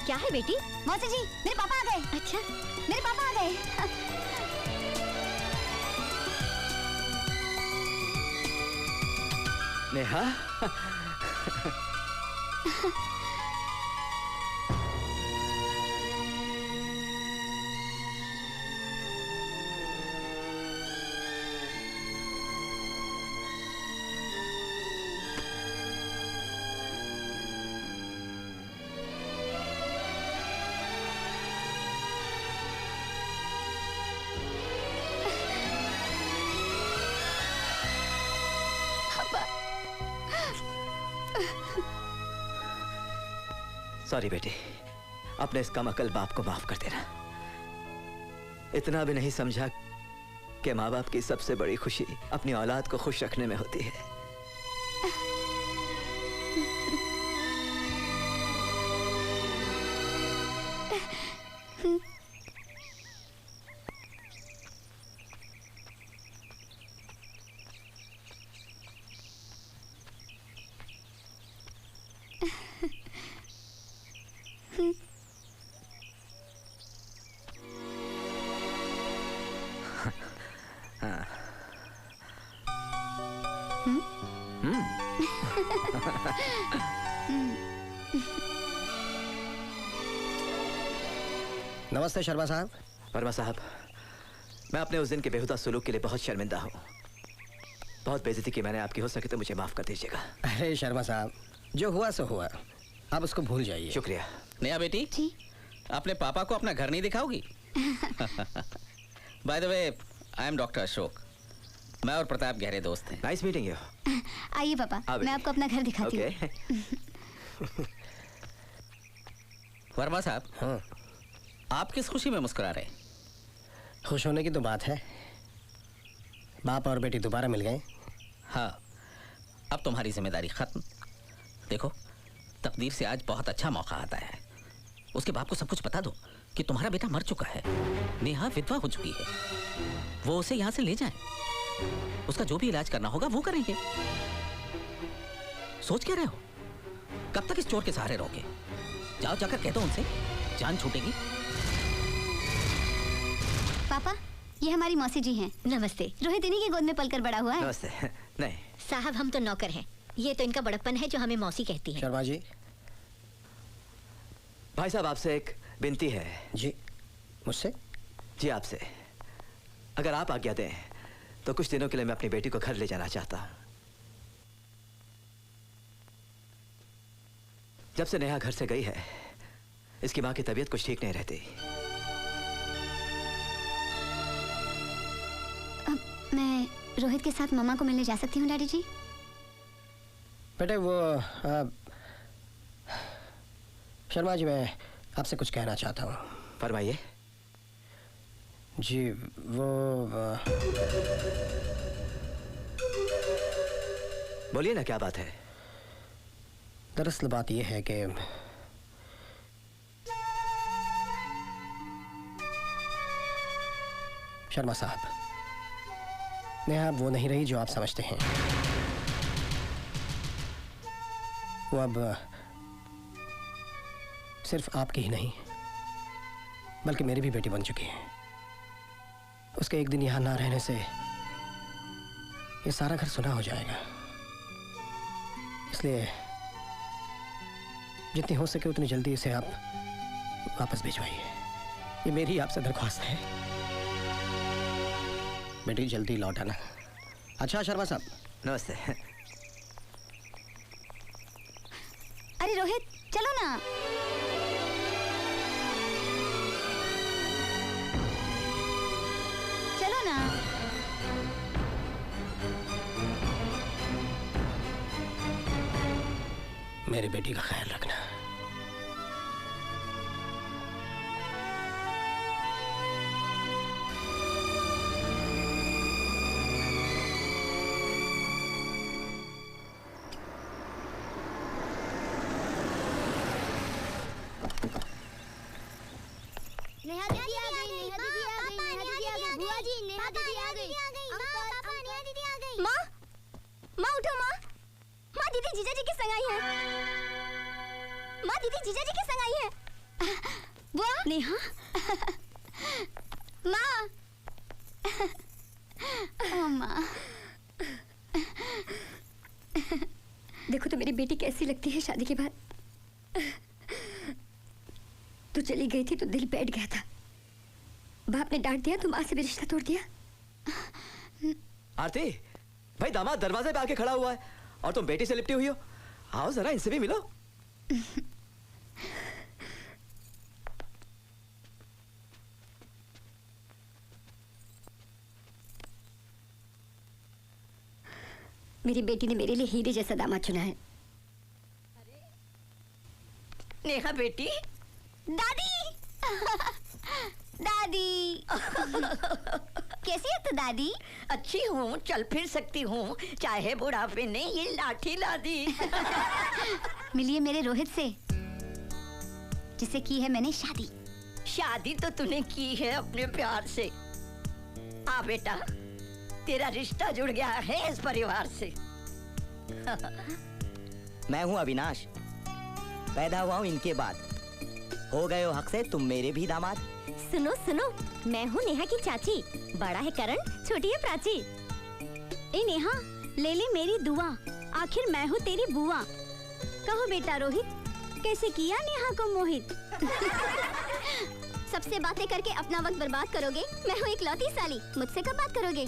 क्या है बेटी? मौसी जी, मेरे पापा आ गए। अच्छा, मेरे पापा आ गए। नेहा? सॉरी बेटी, अपने इस कम अकल बाप को माफ कर देना। इतना भी नहीं समझा कि माँ बाप की सबसे बड़ी खुशी अपनी औलाद को खुश रखने में होती है। नमस्ते शर्मा साहब। वर्मा साहब, मैं अपने उस दिन के बेहुदा सुलूक के लिए बहुत शर्मिंदा हूँ। बहुत बेइज्जती की मैंने आपकी, हो सके तो मुझे माफ कर दीजिएगा। अरे शर्मा साहब, जो हुआ सो हुआ, आप उसको भूल जाइए। शुक्रिया। नेहा बेटी, अपने पापा को अपना घर नहीं दिखाओगी? By the way, I am doctor Ashok. मैं और प्रताप गहरे दोस्त हैं। Nice meeting you. आइए पापा, मैं आपको अपना घर दिखाती हूँ। वर्मा साहब, हाँ। आप किस खुशी में मुस्कुरा रहे? खुश होने की तो बात है, बाप और बेटी दोबारा मिल गए। हाँ, अब तुम्हारी जिम्मेदारी खत्म। देखो, तकदीर से आज बहुत अच्छा मौका आता है। उसके बाप को सब कुछ बता दो कि तुम्हारा बेटा मर चुका है, नेहा विधवा हो चुकी है। वो उसे यहाँ से ले जाए, उसका जो भी इलाज करना होगा वो करेंगे। सोच क्या रहे हो? कब तक इस चोर के सहारे रहोगे? जाओ, जाकर कह दो उनसे, जान छूटेगी। पापा, ये हमारी मौसी जी हैं। नमस्ते। रोहित इन्हीं की गोद में पलकर बड़ा हुआ है। नमस्ते। नहीं साहब, हम तो नौकर हैं, ये तो इनका बड़प्पन है जो हमें मौसी कहती है। शर्मा जी। भाई साहब, आपसे एक विनती है। जी, मुझसे? जी आपसे। अगर आप आज्ञा दें तो कुछ दिनों के लिए मैं अपनी बेटी को घर ले जाना चाहता हूं। जब से नेहा घर से गई है, इसकी मां की तबीयत कुछ ठीक नहीं रहती। मैं रोहित के साथ मम्मा को मिलने जा सकती हूँ डैडी जी? बेटे वो शर्मा जी, मैं आपसे कुछ कहना चाहता हूँ। फरमाइए। जी वो बोलिए ना, क्या बात है? दरअसल बात यह है कि शर्मा साहब, नेहा वो नहीं रही जो आप समझते हैं। वो अब सिर्फ आपकी ही नहीं बल्कि मेरी भी बेटी बन चुकी है। उसके एक दिन यहां ना रहने से ये सारा घर सुना हो जाएगा। इसलिए जितनी हो सके उतनी जल्दी इसे आप वापस भिजवाइए। ये मेरी आपसे दरख्वास्त है। बेटी जल्दी लौट आना। अच्छा शर्मा साहब, नमस्ते। अरे रोहित, चलो ना। चलो ना। मेरी बेटी का ख्याल रखना। नेहा दीदी आ गई, नेहा दीदी आ गई, नेहा दीदी आ गई, बुआ जी नेहा दीदी आ गई। पापा, नेहा दीदी आ गई। माँ, माँ उठो माँ। माँ, दीदी जीजा जी के संग आई है। माँ, दीदी जीजा जी के संग आई है। बुआ, नेहा। माँ। ओ माँ। देखो तो मेरी बेटी कैसी लगती है शादी के बाद। तू चली गई थी तो दिल बैठ गया था। बाप ने डांट दिया तो माँ से भी रिश्ता तोड़ दिया। आरती, भाई दामाद दरवाजे पे आके खड़ा हुआ है और तुम बेटी से लिपटी हुई हो। आओ जरा इनसे भी मिलो। मेरी बेटी ने मेरे लिए हीरे जैसा दामाद चुना है। नेहा बेटी। दादी। दादी। कैसी है तू दादी? अच्छी हूँ, चल फिर सकती हूँ, चाहे बुढ़ापे ने ये लाठी ला दी। मिलिए मेरे रोहित से, जिसे की है मैंने शादी। शादी तो तूने की है अपने प्यार से। आ बेटा, तेरा रिश्ता जुड़ गया है इस परिवार से। मैं हूँ अविनाश, पैदा हुआ हूँ इनके बाद। हो गए हो हक से तुम मेरे भी दामाद। सुनो सुनो, मैं हूँ नेहा की चाची। बड़ा है करण, छोटी है प्राची। ए नेहा, ले ले मेरी दुआ, आखिर मैं हूँ तेरी बुआ। कहो बेटा रोहित, कैसे किया नेहा को मोहित? सबसे बातें करके अपना वक्त बर्बाद करोगे? मैं हूँ इकलौती साली, मुझसे कब बात करोगे?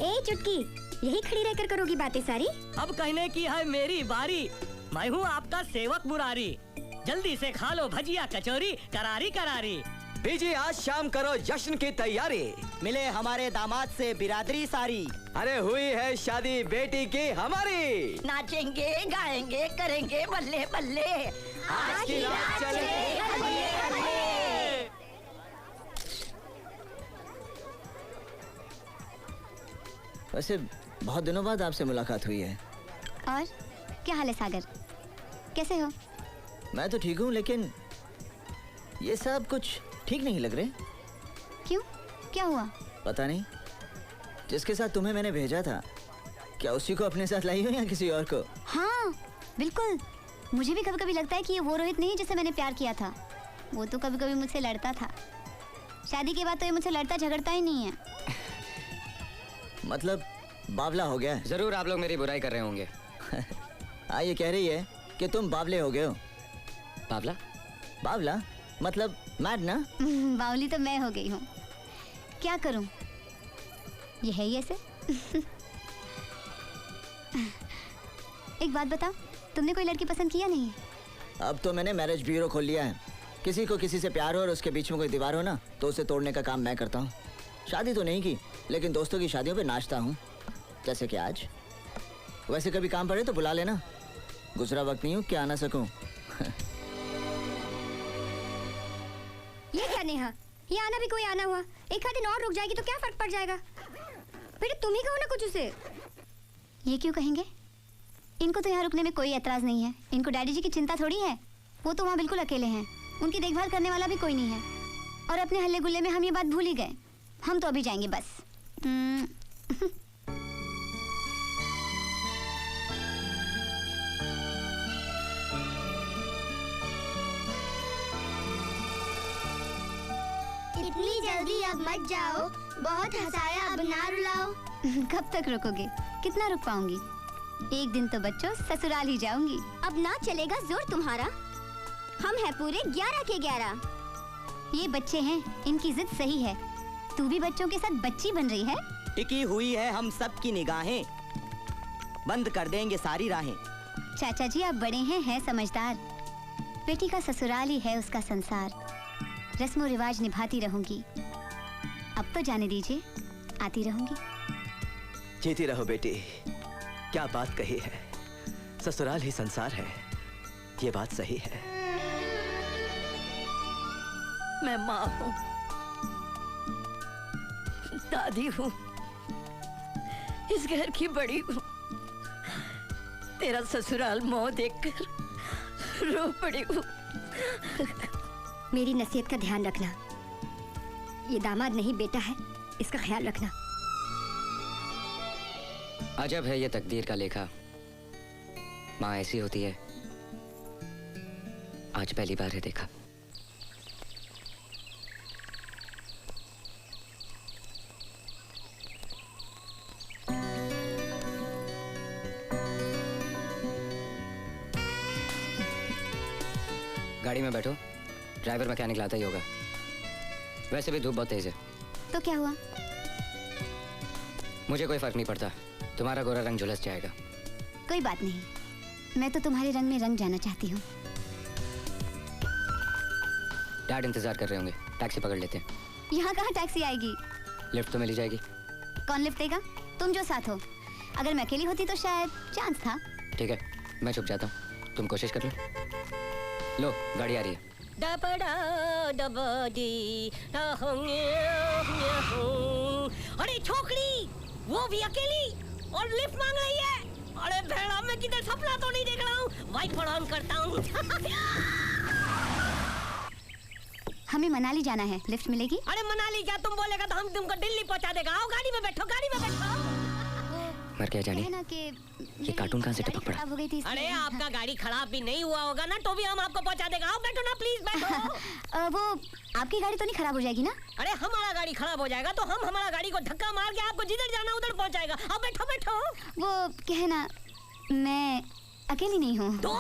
ए चुटकी, यही खड़ी रहकर करोगी बातें सारी? अब कहने की है मेरी बारी। मैं हूँ आपका सेवक मुरारी। जल्दी से खा लो भजिया कचौरी करारी करारी। बीजी आज शाम करो जश्न की तैयारी। मिले हमारे दामाद से बिरादरी सारी। अरे हुई है शादी बेटी की हमारी। नाचेंगे गाएंगे करेंगे बल्ले बल्ले, आज की रात चले बल्ले बल्ले। वैसे बहुत दिनों बाद आपसे मुलाकात हुई है। और क्या हाल है सागर, कैसे हो? मैं तो ठीक हूँ, लेकिन ये सब कुछ ठीक नहीं लग रहे। क्यों, क्या हुआ? पता नहीं, जिसके साथ तुम्हें मैंने भेजा था, क्या उसी को अपने साथ लाई हो या किसी और को? हाँ बिल्कुल, मुझे भी कभी कभी लगता है कि ये वो रोहित नहीं जिससे मैंने प्यार किया था। वो तो कभी कभी मुझसे लड़ता था, शादी के बाद तो ये मुझसे लड़ता झगड़ता ही नहीं है। मतलब बावला हो गया है? जरूर आप लोग मेरी बुराई कर रहे होंगे। हाँ, ये कह रही है कि तुम बावले हो गए हो। बावला? बावला मतलब मैड ना? बावली तो मैं हो गई हूँ, क्या करूँ, ये है ही ऐसे। एक बात बताओ, तुमने कोई लड़की पसंद किया नहीं? अब तो मैंने मैरिज ब्यूरो खोल लिया है। किसी को किसी से प्यार हो और उसके बीच में कोई दीवार हो ना, तो उसे तोड़ने का काम मैं करता हूँ। शादी तो नहीं की, लेकिन दोस्तों की शादियों पे नाचता हूँ, जैसे कि आज। वैसे कभी काम पड़े तो बुला लेना, गुजरा वक्त नहीं हूँ कि आ ना सकूँ। ये क्या नेहा, ये आना भी कोई आना हुआ, एक आध दिन और रुक जाएगी तो क्या फर्क पड़ जाएगा? बेटा तुम ही कहो ना कुछ उसे। ये क्यों कहेंगे? इनको तो यहाँ रुकने में कोई एतराज नहीं है, इनको डैडी जी की चिंता थोड़ी है। वो तो वहाँ बिल्कुल अकेले हैं, उनकी देखभाल करने वाला भी कोई नहीं है। और अपने हल्ले गुल्ले में हम ये बात भूल ही गए। हम तो अभी जाएंगे बस। इतनी जल्दी अब मत जाओ, बहुत हंसाया अब ना रुलाओ। कब तक रुकोगे? कितना रुक पाऊंगी? एक दिन तो बच्चों ससुराल ही जाऊंगी। अब ना चलेगा जोर तुम्हारा, हम हैं पूरे 11 के 11। ये बच्चे हैं, इनकी जिद सही है। तू भी बच्चों के साथ बच्ची बन रही है। टिकी हुई है हम सब की निगाहें, बंद कर देंगे सारी राहें। चाचा जी आप बड़े हैं समझदार। बेटी का ससुराल ही है उसका संसार, रस्मों रिवाज निभाती रहूंगी। अब तो जाने दीजिए, आती रहूंगी। जीती रहो बेटी, क्या बात कही है, ससुराल ही संसार है, ये बात सही है। मैं माँ हूँ, दादी हूँ, इस घर की बड़ी हूँ। तेरा ससुराल मोह देखकर रो पड़ी हूँ। मेरी नसीहत का ध्यान रखना, ये दामाद नहीं बेटा है, इसका ख्याल रखना। अजब है ये तकदीर का लेखा, माँ ऐसी होती है, आज पहली बार है देखा। गाड़ी में बैठो, ड्राइवर मैकेनिक लाता ही होगा। वैसे भी धूप बहुत तेज है। तो क्या हुआ? मुझे कोई फर्क नहीं पड़ता, तुम्हारा गोरा रंग झुलस जाएगा। कोई बात नहीं, मैं तो तुम्हारे रंग में रंग जाना चाहती हूँ। डैड इंतजार कर रहे होंगे, टैक्सी पकड़ लेते हैं। यहाँ कहाँ टैक्सी आएगी? लिफ्ट तो मिल ही जाएगी। कौन लिफ्ट देगा? तुम जो साथ हो। अगर मैं अकेली होती तो शायद चांस था। ठीक है, मैं छुप जाता हूँ, तुम कोशिश कर लो। लो गाड़ी आ रही है। अरे छोकरी, वो भी अकेली और लिफ्ट मांग रही है। अरे भेड़ा, मैं किधर सपना तो नहीं देख रहा हूँ, वाइपर ऑन करता हूँ। हमें मनाली जाना है, लिफ्ट मिलेगी? अरे मनाली क्या, तुम बोलेगा तो हम तुमको दिल्ली पहुँचा देगा। आओ गाड़ी में बैठो, गाड़ी में बैठो। मर क्या जानी, ये कार्टून कहाँ से टपक पड़ा? अरे आपका गाड़ी खराब भी नहीं हुआ होगा ना, तो भी हम आपको पहुंचा देगा। आओ बैठो ना, प्लीज बैठो। वो आपकी गाड़ी तो नहीं खराब हो जाएगी ना? अरे हमारा गाड़ी खराब हो जाएगा तो हम हमारा गाड़ी को धक्का मार के आपको जिधर जाना उधर पहुंचाएगा। आओ बैठो बैठो। वो कहना, मैं अकेली नहीं हूँ। दो?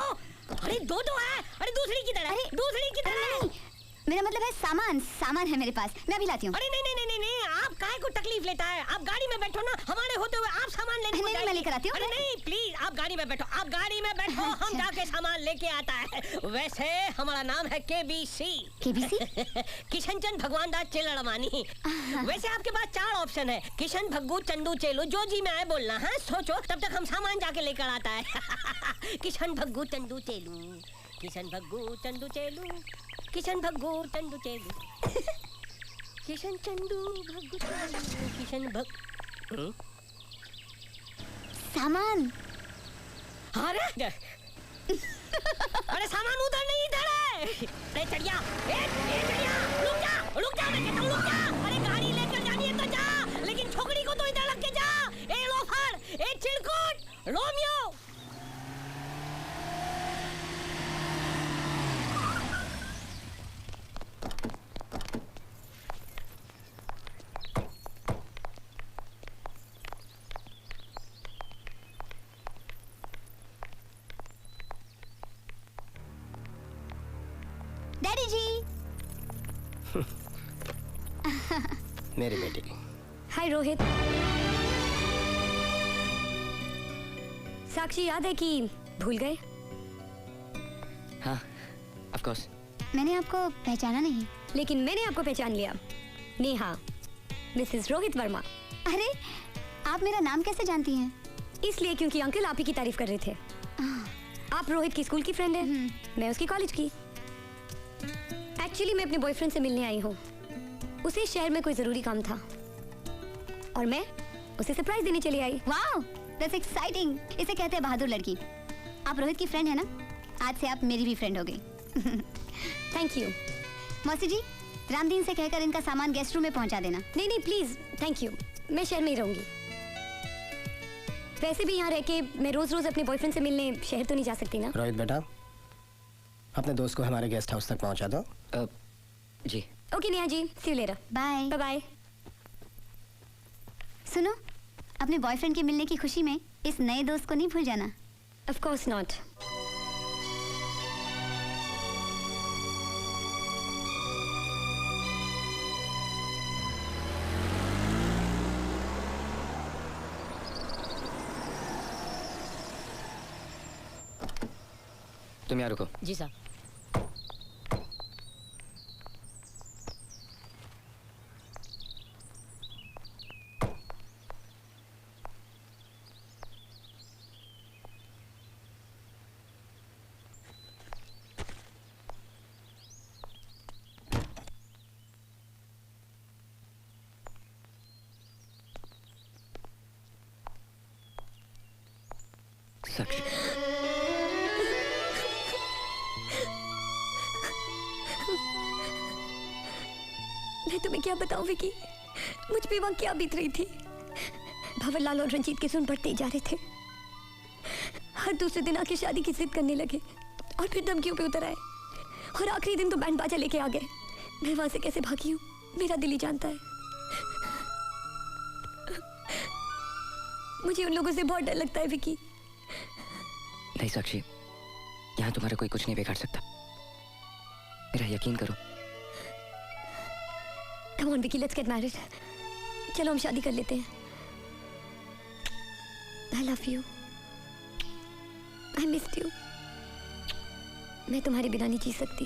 अरे दो है। अरे दूसरी किधर है? दूसरी किधर है? मेरा मतलब है सामान है मेरे पास, मैं अभी लाती हूँ। अरे नहीं, आप काहे को तकलीफ लेता है? आप गाड़ी में बैठो ना, हमारे होते हुए आप सामान लेने को नहीं, मैं लेकर आती हूँ। अरे नहीं, प्लीज आप गाड़ी में बैठो, आप गाड़ी में बैठो, हम जाके सामान लेके आता है। वैसे हमारा नाम है KBC। किशनचंद भगवान दास चेलड़मानी। वैसे आपके पास 4 ऑप्शन है, किशन, भग्गू, चंदू, चेलू, जो जी में आए बोलना है। सोचो, तब तक हम सामान जाके लेकर आता है। किशन, भग्गू, चंदू, चेलू, किशन, भग्गू, चंदू, चेलू, किशन, भग्गू, चंदू, चेलू, किशन, चंदू, भग्गू, चेलू, किशन, भग सामान। अरे अरे सामान उधर नहीं, इधर है। अरे चढ़िया, चढ़िया, रुक जा, मैं कहता हूँ रुक जा। अरे गाड़ी लेकर जानी है तो जा, लेकिन छोकरी को तो इधर रख के जा। ए लोफर, ए चिरकुट, रोमियो। डैडी जी। मेरी बेटी। हाय रोहित। साक्षी याद है कि भूल गए? हाँ, ऑफ कोर्स। मैंने आपको पहचाना नहीं, लेकिन मैंने आपको पहचान लिया। नेहा, मिसेस रोहित वर्मा। अरे आप मेरा नाम कैसे जानती हैं? इसलिए क्योंकि अंकल आप ही की तारीफ कर रहे थे। आप रोहित की स्कूल की फ्रेंड है, मैं उसकी कॉलेज की। एक्चुअली मैं अपने बॉयफ्रेंड से मिलने आई हूँ। उसे शहर में कोई जरूरी काम था और मैं उसे सरप्राइज देने चली आई। Wow, that's exciting. इसे कहते हैं बहादुर लड़की। आप रोहित की फ्रेंड है ना? आज से आप मेरी भी फ्रेंड हो गई। Thank you. मौसी जी, रामदीन से कहकर इनका सामान गेस्ट रूम में पहुंचा देना। नहीं नहीं प्लीज, थैंक यू। मैं शहर में ही रहूंगी। वैसे भी यहाँ रह के मैं रोज रोज अपने बॉयफ्रेंड से मिलने शहर तो नहीं जा सकती ना। रोहित बेटा, अपने दोस्त को हमारे गेस्ट हाउस तक पहुंचा दो। जी। Okay Neha ji, see you later. Bye bye. सुनो, अपने बॉयफ्रेंड के मिलने की खुशी में इस नए दोस्त को नहीं भूल जाना। Of course not. तुम यहाँ रुको। जी साहब। साक्षी, मैं तुम्हें क्या बताऊं विकी, मुझ पे वहाँ क्या बीत रही थी। भंवरलाल और रंजीत के सुन बढ़ते ही जा रहे थे। हर दूसरे दिन आके शादी की जिद करने लगे और फिर धमकियों पे उतर आए और आखिरी दिन तो बैंड बाजा लेके आ गए। मैं वहां से कैसे भागी हूँ मेरा दिल ही जानता है। मुझे उन लोगों से बहुत डर लगता है विकी। नहीं साक्षी, यहाँ तुम्हारा कोई कुछ नहीं बिगाड़ सकता, मेरा यकीन करो। Come on, Vicky, let's get married. चलो हम शादी कर लेते हैं। I love you. I missed you. मैं तुम्हारे बिना नहीं जी सकती।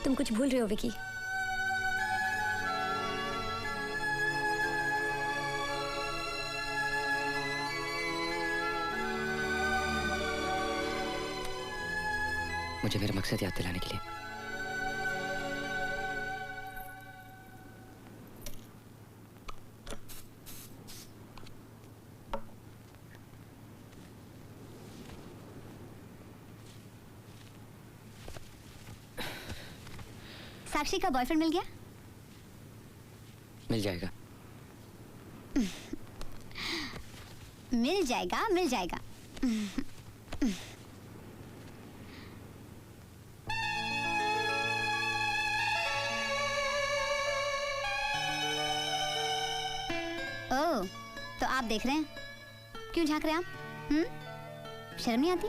तुम कुछ भूल रहे हो विकी। मुझे मेरा मकसद याद दिलाने के लिए। साक्षी का बॉयफ्रेंड मिल गया? मिल जाएगा। मिल जाएगा, मिल जाएगा। ओह, तो आप देख रहे हैं? क्यों झांक रहे हैं आप? शर्म नहीं आती?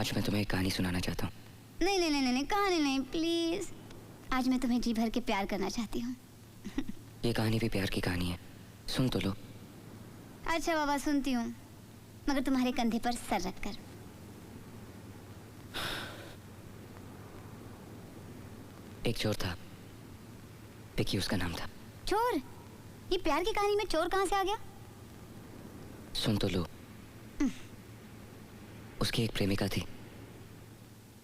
आज मैं तुम्हें एक कहानी सुनाना चाहता हूँ। नहीं नहीं नहीं नहीं, कहानी नहीं प्लीज। आज मैं तुम्हें जी भर के प्यार करना चाहती हूँ। ये कहानी भी प्यार की कहानी है, सुन तो लो। अच्छा बाबा सुनती हूँ, मगर तुम्हारे कंधे पर सर रखकर। एक चोर था, विकी उसका नाम था। चोर? ये प्यार की कहानी में चोर कहाँ से आ गया? सुन तो लो। उसकी एक प्रेमिका थी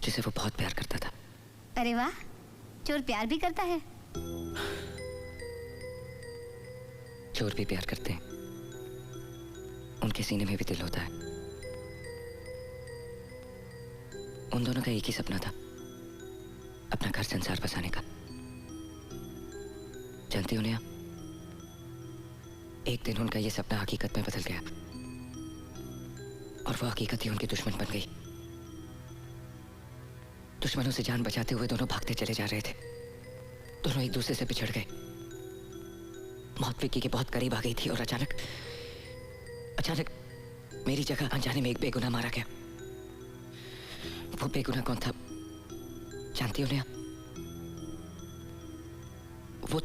जिसे वो बहुत प्यार करता था। अरे वाह, चोर प्यार भी करता है। चोर भी प्यार करते हैं, उनके सीने में भी दिल होता है। उन दोनों का एक ही सपना था, अपना घर संसार बसाने का। जानती हो नेहा, एक दिन उनका यह सपना हकीकत में बदल गया और वो हकीकत ही उनकी दुश्मन बन गई। दुश्मनों से जान बचाते हुए दोनों भागते चले जा रहे थे। दोनों एक दूसरे से बिछड़ गए। मौत विक्की के बहुत करीब आ गई थी और अचानक मेरी जगह अनजाने में एक बेगुनाह मारा गया। वो बेगुनाह कौन था जानती हो नेहा? वो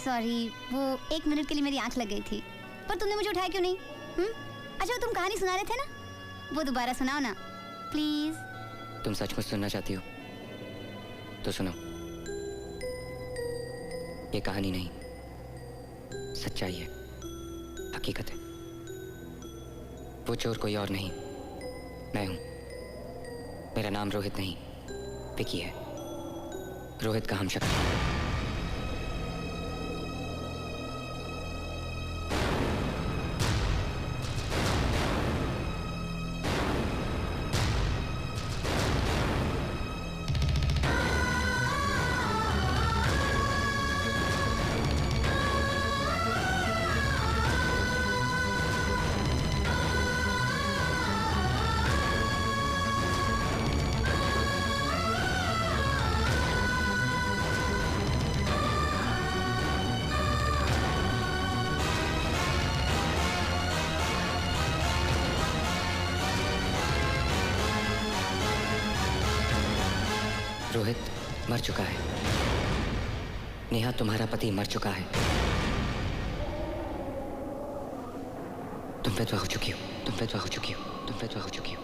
सॉरी, वो एक मिनट के लिए मेरी आंख लग गई थी। पर तुमने मुझे उठाया क्यों नहीं? अच्छा, तुम कहानी सुना रहे थे ना, वो दोबारा सुनाओ ना प्लीज। तुम सचमुच सुनना चाहती हो तो सुनो। ये कहानी नहीं, सच्चाई है, हकीकत है। वो चोर कोई और नहीं, मैं हूं। मेरा नाम रोहित नहीं, विकी है। रोहित का हमशक्ल। रोहित मर चुका है। नेहा, तुम्हारा पति मर चुका है। तुम विधवा हो चुकी हो, तुम विधवा हो चुकी हो, तुम विधवा हो चुकी हो।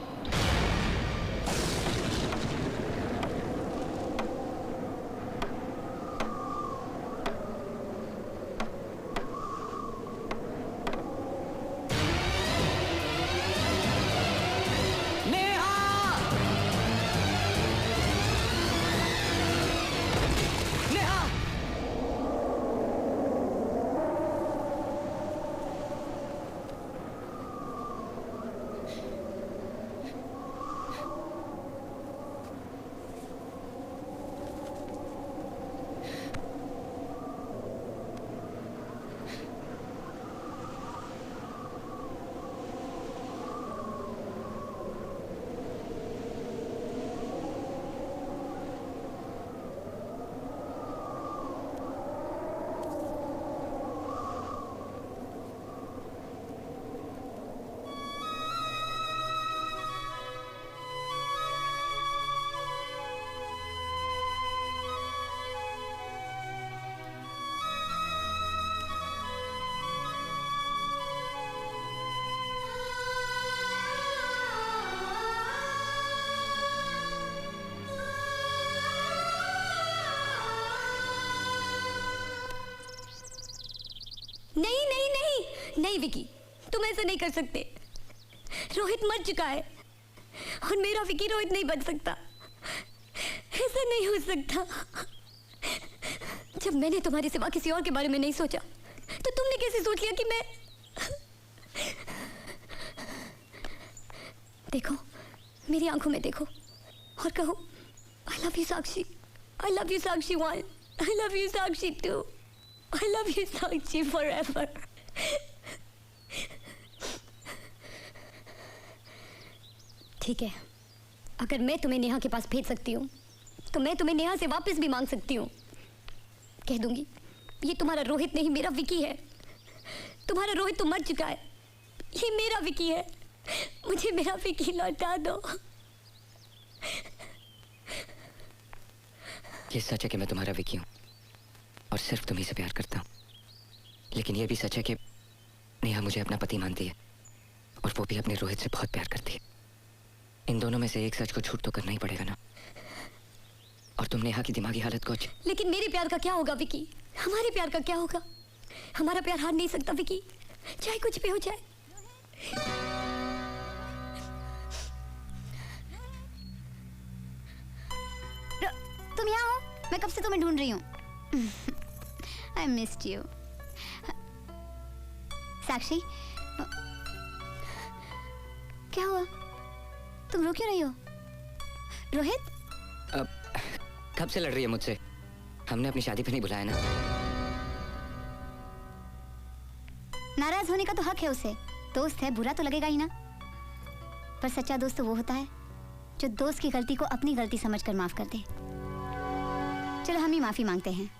नहीं नहीं नहीं नहीं विकी, तुम ऐसा नहीं कर सकते। रोहित मर चुका है और मेरा विकी रोहित नहीं बन सकता। ऐसा नहीं हो सकता। जब मैंने तुम्हारे सिवा किसी और के बारे में नहीं सोचा तो तुमने कैसे सोच लिया कि मैं... देखो, मेरी आंखों में देखो और कहो I love you Sakshi, I love you Sakshi 1, I love you Sakshi 2, I love you Sakshi forever. ठीक है, अगर मैं तुम्हें नेहा के पास भेज सकती हूँ तो मैं तुम्हें नेहा से वापस भी मांग सकती हूँ। कह दूंगी ये तुम्हारा रोहित नहीं, मेरा विकी है। तुम्हारा रोहित तो मर चुका है, ये मेरा विकी है। मुझे मेरा विकी लौटा दो। ये सच है कि मैं तुम्हारा विकी हूँ और सिर्फ तुम्ही से प्यार करता हूँ, लेकिन ये भी सच है कि नेहा मुझे अपना पति मानती है और वो भी अपने रोहित से बहुत प्यार करती है। इन दोनों में से एक सच को झूठ तो करना ही पड़ेगा ना। और तुम नेहा की दिमागी हालत को... लेकिन मेरे प्यार का क्या होगा विकी? हमारे प्यार का क्या होगा? हमारा प्यार हार नहीं सकता विकी, चाहे कुछ भी हो जाए। तुम यहाँ हो? मैं कब से तुम्हें ढूंढ रही हूँ। I missed you. साक्षी, क्या हुआ? तुम रो क्यों रही हो? रोहित? कब से लड़ रही है मुझसे? हमने अपनी शादी पे नहीं बुलाया ना। नाराज होने का तो हक है उसे, दोस्त है, बुरा तो लगेगा ही ना। पर सच्चा दोस्त तो वो होता है जो दोस्त की गलती को अपनी गलती समझकर माफ कर दे। चलो हम ही माफी मांगते हैं।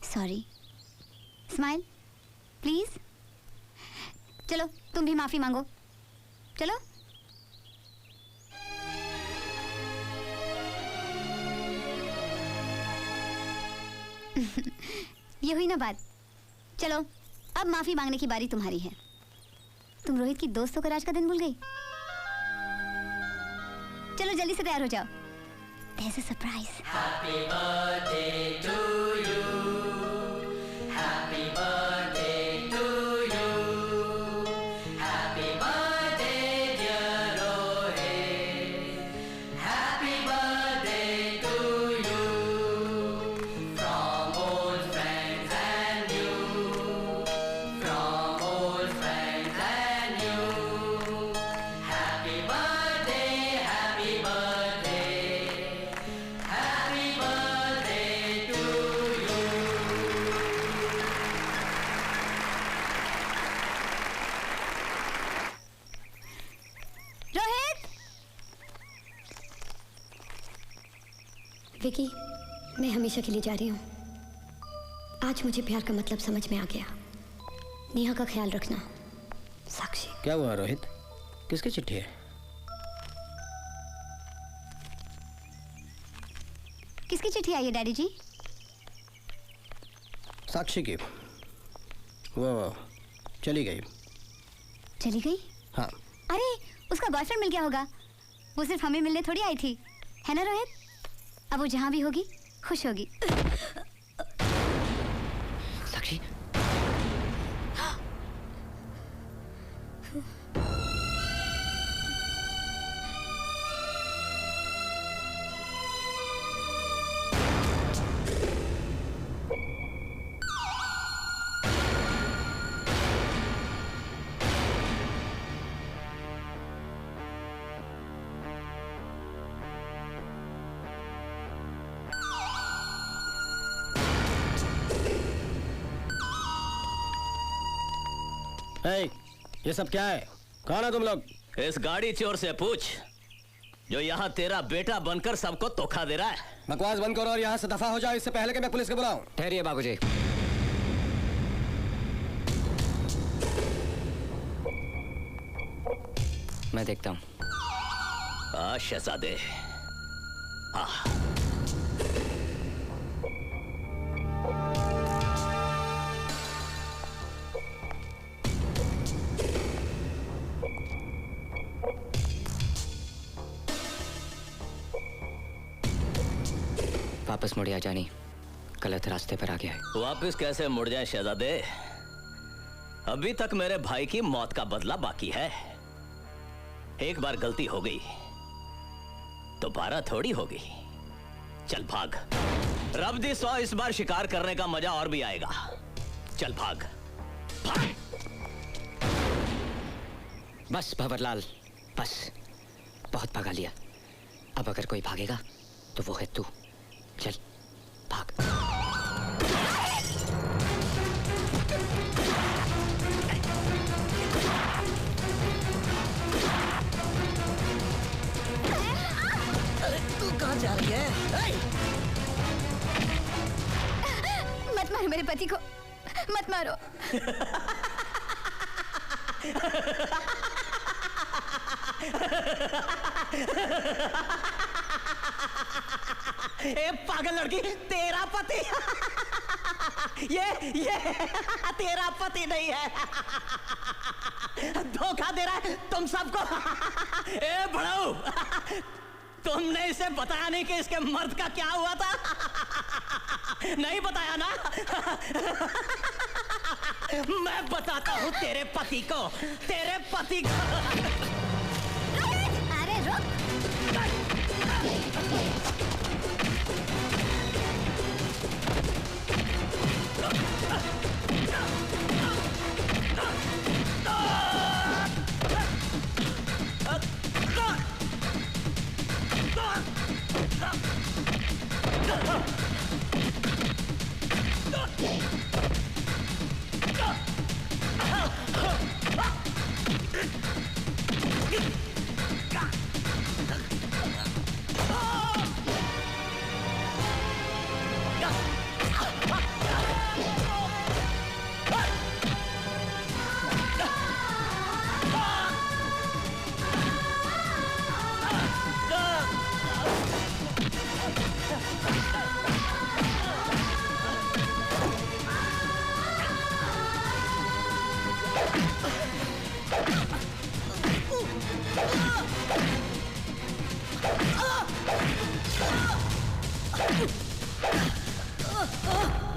सॉरी। Smile please. चलो तुम भी माफी मांगो। चलो। ये हुई ना बात। चलो अब माफी मांगने की बारी तुम्हारी है। तुम रोहित की दोस्तों का राज का दिन भूल गई? चलो जल्दी से तैयार हो जाओ। There's a surprise. Happy birthday to you. Happy birthday to you. Happy birthday dear Rohit. Happy birthday to you. From old friends and you. From old friends and you. Happy birthday, happy birthday. Happy birthday to you. Rohit! Vicky, मैं हमेशा के लिए जा रही हूँ। आज मुझे प्यार का मतलब समझ में आ गया। नेहा का ख्याल रखना। साक्षी। क्या हुआ रोहित? किसकी चिट्ठी है? किसकी चिट्ठी आई है डैडी जी? साक्षी की। वो चली गई। चली गई? हाँ। अरे उसका बॉयफ्रेंड मिल गया होगा। वो सिर्फ हमें मिलने थोड़ी आई थी, है ना रोहित? अब वो जहाँ भी होगी खुश होगी। साक्षी। ये सब क्या है? कौन है तुम लोग? इस गाड़ी चोर से पूछ जो यहाँ तेरा बेटा बनकर सबको धोखा दे रहा है। बकवास बंद करो और यहाँ से दफा हो जाओ, इससे पहले कि मैं पुलिस को बुलाऊं। ठहरिए बाबूजी। मैं देखता हूँ। शहजादे। वापस मुड़ आ जानी, गलत रास्ते पर आ गया है। वापस कैसे मुड़ जाए शहजादे? अभी तक मेरे भाई की मौत का बदला बाकी है। एक बार गलती हो गई दोबारा थोड़ी होगी। चल भाग। रब्दी 100 इस बार शिकार करने का मजा और भी आएगा। चल भाग भाग। बस भंवरलाल, बस बहुत भगा लिया। अब अगर कोई भागेगा तो वो है तू। चल भाग। अरे तू कहाँ जा रही है? मत मारो मेरे पति को, मत मारो। ए पागल लड़की, तेरा पति ये तेरा पति नहीं है, धोखा दे रहा है तुम सबको। ए बड़ाऊ, तुमने इसे बताया नहीं कि इसके मर्द का क्या हुआ था? नहीं बताया ना? मैं बताता हूँ तेरे पति को, तेरे पति को। अरे रुक।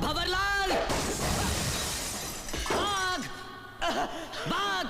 भंवरलाल, भाग भाग।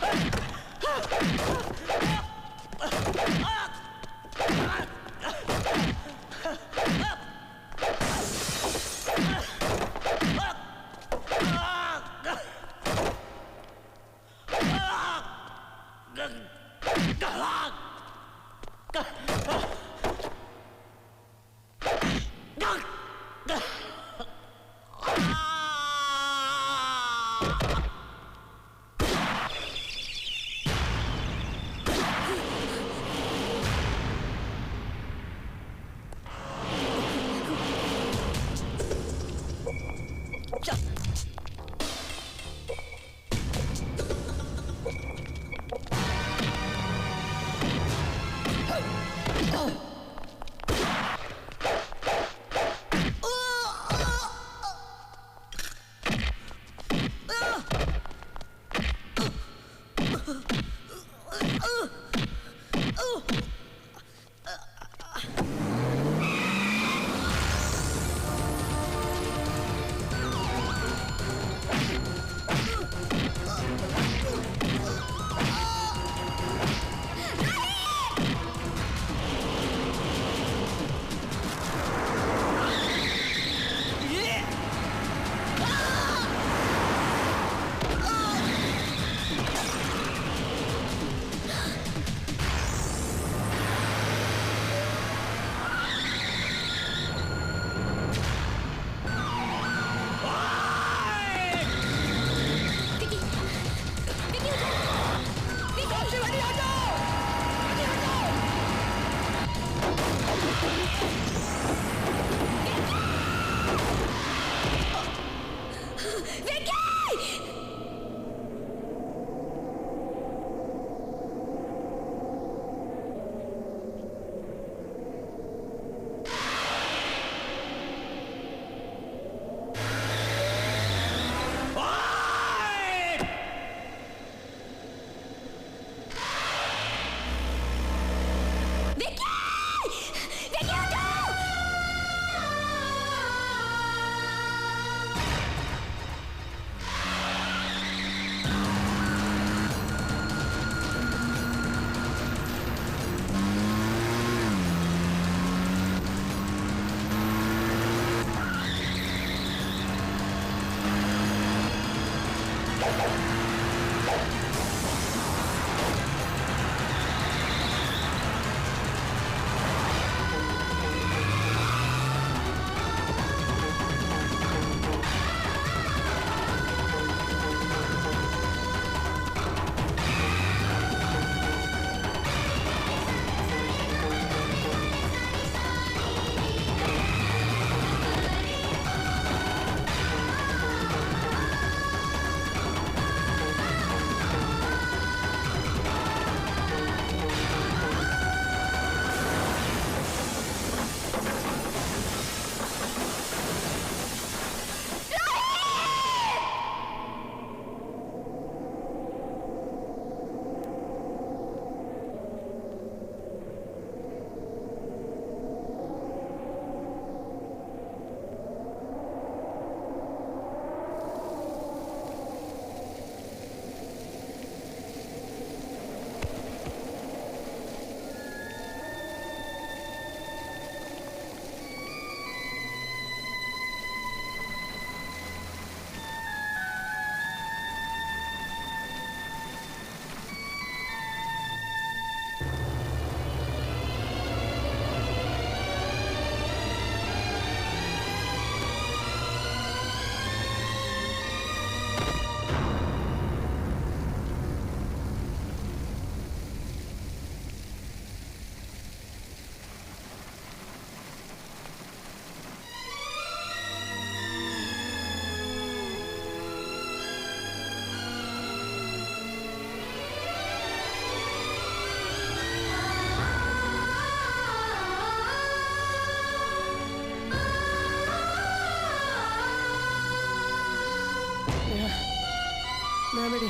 नेहा बेटी,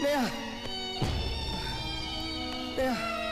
नेहा, नेहा।